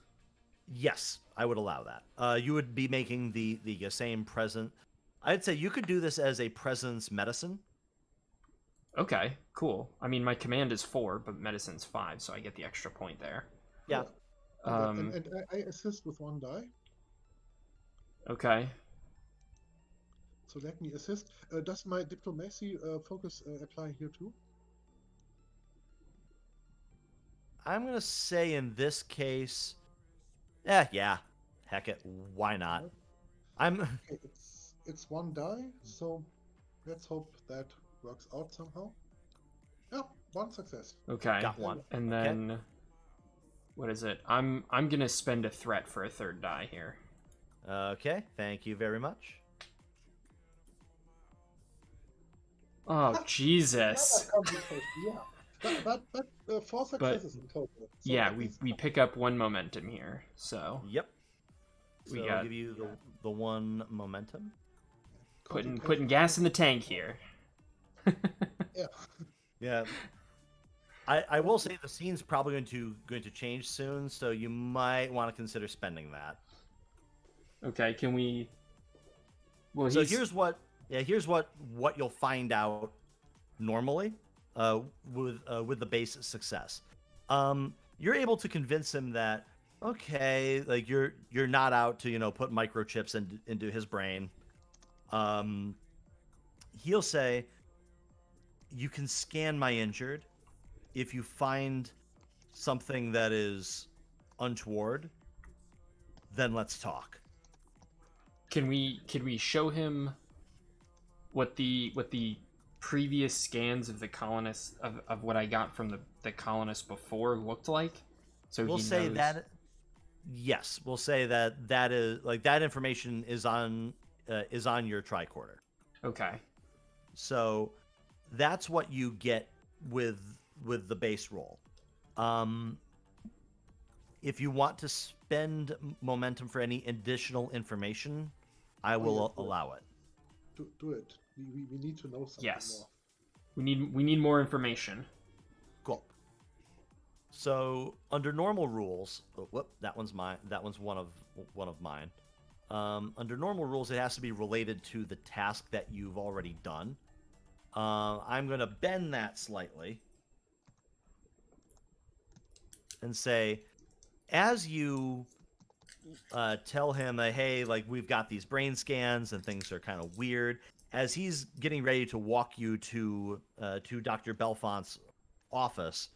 S1: Yes, I would allow that. You would be making the same present. I'd say you could do this as a presence medicine.
S5: Okay, cool. I mean, my command is 4, but medicine's 5, so I get the extra point there.
S1: Yeah.
S2: And I assist with 1 die.
S5: Okay.
S2: So let me assist. Does my diplomacy focus apply here too?
S1: I'm going to say in this case, yeah, heck it, why not?
S2: Okay, it's 1 die, so let's hope that works out somehow. Yeah, 1 success.
S5: Okay.
S1: Got 1.
S5: And then, what is it? I'm gonna spend a threat for a 3rd die here.
S1: Okay, thank you very much.
S5: Oh Jesus!
S2: Yeah, but 4 successes in total. So
S5: Yeah, we pick up 1 momentum here. So
S1: Yep.
S5: We
S1: So
S5: got-
S1: I'll give you the 1 momentum.
S5: putting gas in the tank here.
S2: Yeah.
S1: Yeah. I will say the scene's probably going to change soon, so you might want to consider spending that.
S5: Okay, can we? Well,
S1: So here's what you'll find out normally with the base success. You're able to convince him that okay, like you're not out to put microchips into his brain. He'll say, you can scan my injured. If you find something that is untoward, then let's talk.
S5: Can we show him what the previous scans of the colonists of what I got from the colonists before looked like? So
S1: We'll
S5: he
S1: say
S5: knows...
S1: that. Yes, we'll say that is like that information is on your tricorder.
S5: Okay.
S1: So that's what you get with the base roll. If you want to spend momentum for any additional information, I will allow it.
S2: Do it. We need to know something
S5: Yes.
S2: more.
S5: We need more information.
S1: Cool. So under normal rules, that one's mine. That one's one of mine. Under normal rules, it has to be related to the task that you've already done. I'm going to bend that slightly and say, as you tell him, hey, like we've got these brain scans and things are kind of weird, as he's getting ready to walk you to Dr. Belfont's office,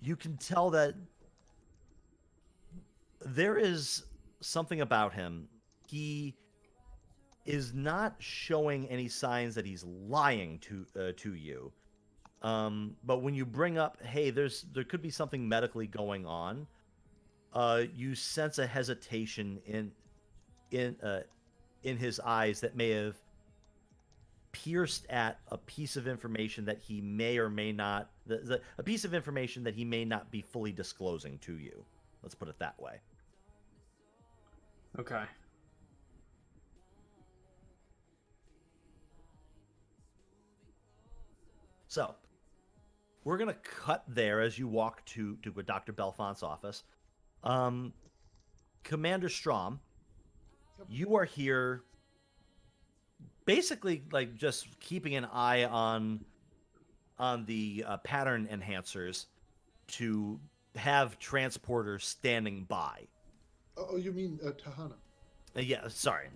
S1: you can tell that there is something about him. He is not showing any signs that he's lying to you. But when you bring up, hey, there could be something medically going on, you sense a hesitation in his eyes that may have pierced at a piece of information that he may or may not a piece of information that he may not be fully disclosing to you. Let's put it that way.
S5: Okay.
S1: So, we're going to cut there as you walk to Dr. Belfont's office. Commander Strohm, you are here basically like just keeping an eye on the pattern enhancers to have transporters standing by.
S2: Oh, you mean Tahana?
S1: Yeah, sorry.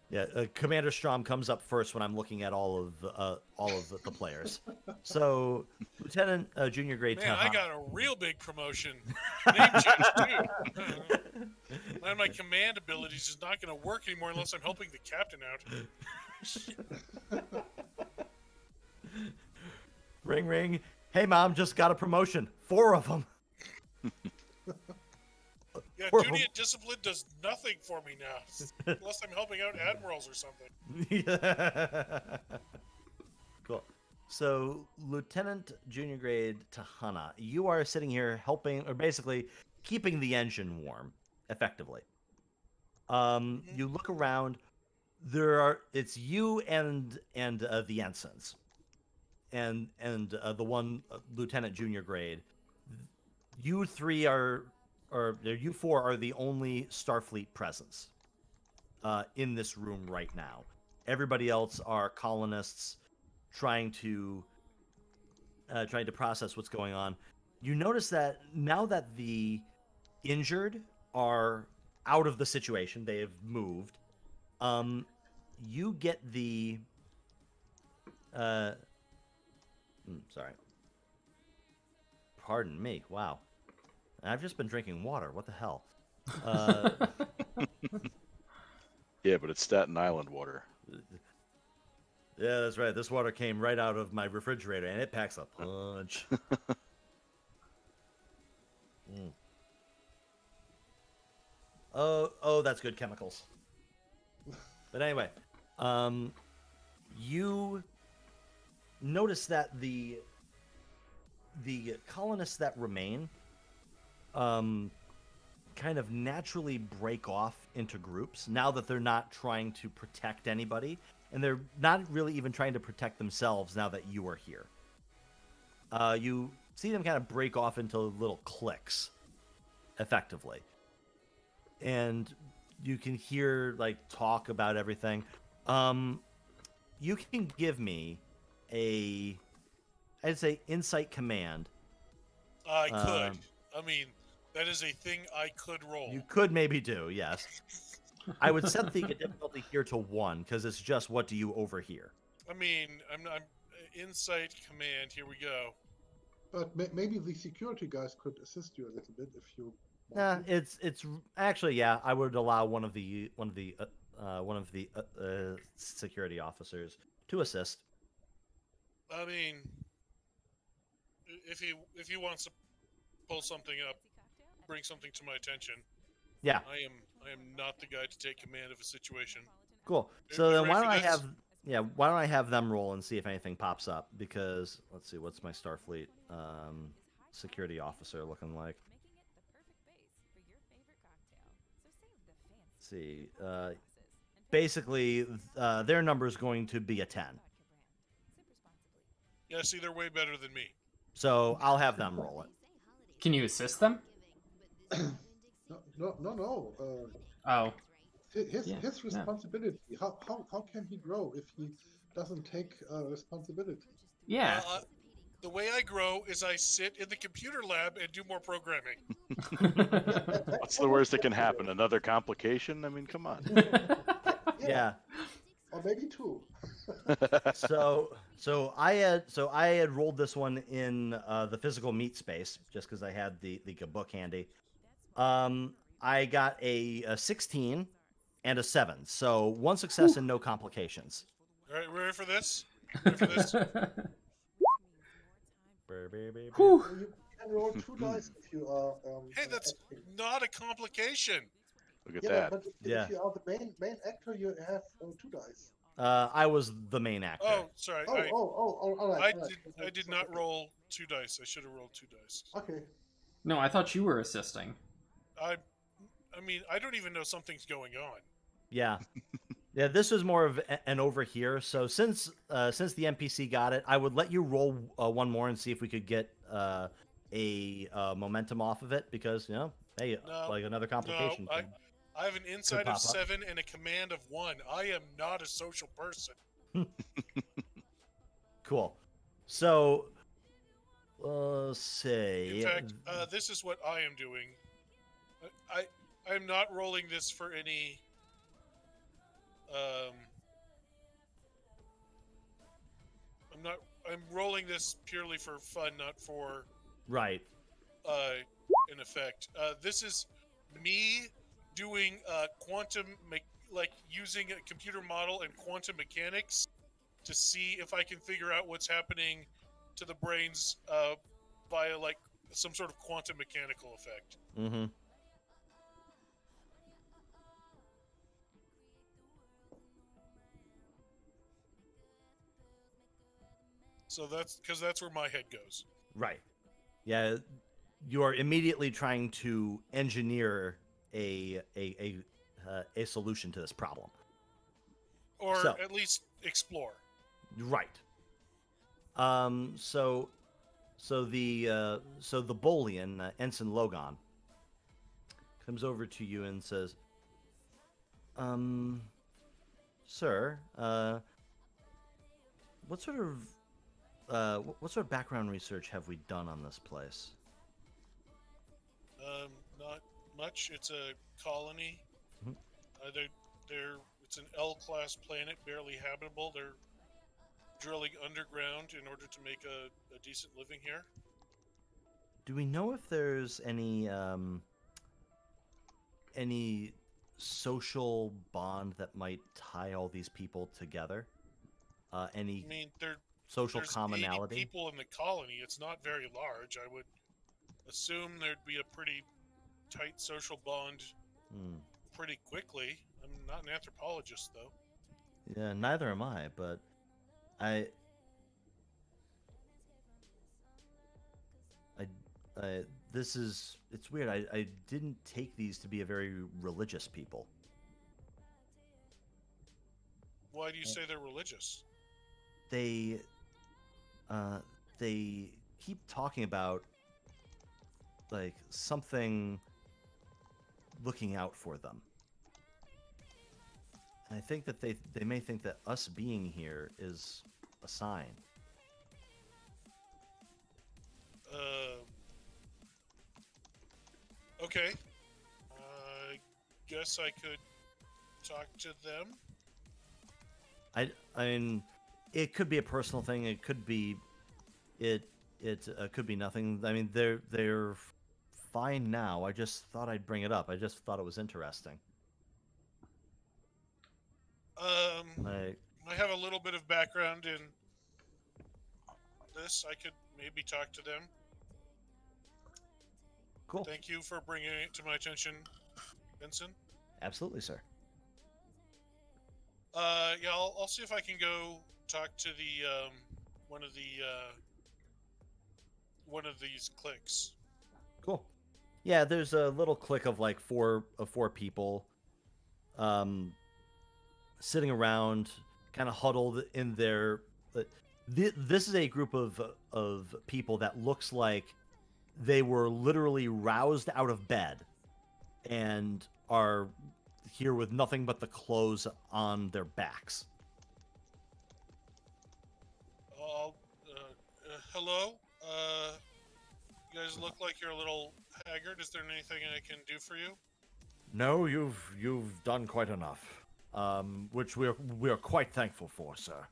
S1: Yeah, Commander Strohm comes up first when I'm looking at all of the players. So, Lieutenant Junior Grade
S3: Man,
S1: Tahana.
S3: I got a real big promotion. Name change too. And my command abilities is not going to work anymore unless I'm helping the captain out.
S1: Ring, ring. Hey, Mom, just got a promotion. 4 of them.
S3: Yeah,
S1: Or-
S3: duty and discipline does nothing for me now, unless I'm helping out admirals or something.
S1: Cool. So, Lieutenant Junior Grade Tahana, you are sitting here helping, or basically keeping the engine warm, effectively. You look around. It's you and the ensigns, and the one Lieutenant Junior Grade. You three you 4 are the only Starfleet presence in this room right now. Everybody else are colonists trying to process what's going on. You notice that now that the injured are out of the situation, they have moved. You get the sorry. Pardon me. Wow. I've just been drinking water. What the hell?
S4: Yeah, but it's Staten Island water.
S1: Yeah, that's right. This water came right out of my refrigerator, and it packs a punch. Oh, that's good chemicals. But anyway, you notice that the colonists that remain kind of naturally break off into groups now that they're not trying to protect anybody, and they're not really even trying to protect themselves now that you are here. You see them kind of break off into little cliques, effectively. And you can hear, like, talk about everything. You can give me I'd say insight command.
S3: I could. I mean, that is a thing I could roll.
S1: You could maybe do, yes. I would set the difficulty here to 1 because it's just what do you overhear.
S3: I mean, I'm insight command. Here we go.
S2: But maybe the security guys could assist you a little bit if you.
S1: Nah, it's actually, yeah. I would allow one of the security officers to assist.
S3: I mean, if he wants to pull something up, bring something to my attention.
S1: Yeah.
S3: I am not the guy to take command of a situation.
S1: Cool.
S3: You
S1: So then
S3: ready
S1: why
S3: for
S1: don't I
S3: this?
S1: why don't I have them roll and see if anything pops up? Because let's see, what's my Starfleet security officer looking like? Let's see. Basically, their number is going to be a 10.
S3: Yeah, see, they're way better than me.
S1: So I'll have them roll it.
S5: Can you assist them?
S2: No.
S5: Oh,
S2: His responsibility. How can he grow if he doesn't take responsibility?
S5: yeah.
S3: The way I grow is I sit in the computer lab and do more programming.
S4: What's the worst that can happen? Another complication? I mean, come on.
S1: Yeah.
S2: Or maybe 2.
S1: So I had rolled this one in the physical meat space just because I had the book handy. I got a 16 and a 7, so 1 success and no complications.
S3: All right, ready for this? Ready for this?
S5: Whew.
S2: You can roll 2 dice if you are.
S3: Hey, that's not a complication.
S4: Look at
S2: Yeah,
S4: that.
S2: but
S1: Yeah.
S2: if you are the main actor, you have 2 dice.
S1: I was the main actor.
S3: Oh, sorry.
S2: All right.
S3: I did not roll 2 dice. I should have rolled 2 dice.
S2: Okay.
S5: No, I thought you were assisting.
S3: I mean, I don't even know something's going on.
S1: Yeah. Yeah, this was more of an over here. So since the NPC got it, I would let you roll 1 more and see if we could get a momentum off of it because, hey,
S3: No,
S1: like another complication.
S3: No, I have an insight
S1: pop
S3: of
S1: up.
S3: 7 and a command of 1. I am not a social person.
S1: Cool. So, let's see.
S3: In fact, this is what I am doing. I am not rolling this for any. I'm rolling this purely for fun, not for
S1: Right.
S3: an effect. This is me doing quantum like using a computer model and quantum mechanics to see if I can figure out what's happening to the brains via like some sort of quantum mechanical effect.
S1: Mm-hmm.
S3: So that's where my head goes.
S1: Right. Yeah, you are immediately trying to engineer a solution to this problem.
S3: Or
S1: So-
S3: at least explore.
S1: Right. So the Bolian, Ensign Logon, comes over to you and says, sir, what sort of background research have we done on this place?
S3: Not much. It's a colony.
S1: Mhm.
S3: It's an L-class planet, barely habitable. They're drilling underground in order to make a decent living here.
S1: Do we know if there's any social bond that might tie all these people together? Any
S3: I mean,
S1: social
S3: there's 80
S1: commonality?
S3: people in the colony. It's not very large. I would assume there'd be a pretty tight social bond
S1: Hmm.
S3: pretty quickly. I'm not an anthropologist, though.
S1: Yeah, neither am I, but I it's weird. I didn't take these to be a very religious people.
S3: Why do you say they're religious?
S1: They keep talking about like something looking out for them. And I think that they may think that us being here is a sign.
S3: Okay. I guess I could talk to them.
S1: I mean, it could be a personal thing. It could be could be nothing. I mean, they're fine now. I just thought I'd bring it up. I just thought it was interesting. Like,
S3: I have a little bit of background in this. I could maybe talk to them.
S1: cool.
S3: Thank you for bringing it to my attention, Benson.
S1: Absolutely, sir.
S3: Yeah, I'll see if I can go talk to the one of these cliques.
S1: Cool. Yeah, there's a little clique of like four people sitting around, kind of huddled in their this is a group of people that looks like they were literally roused out of bed and are here with nothing but the clothes on their backs.
S3: Hello? You guys look like you're a little haggard. Is there anything I can do for you?
S1: No, you've done quite enough, which we're quite thankful for, sir.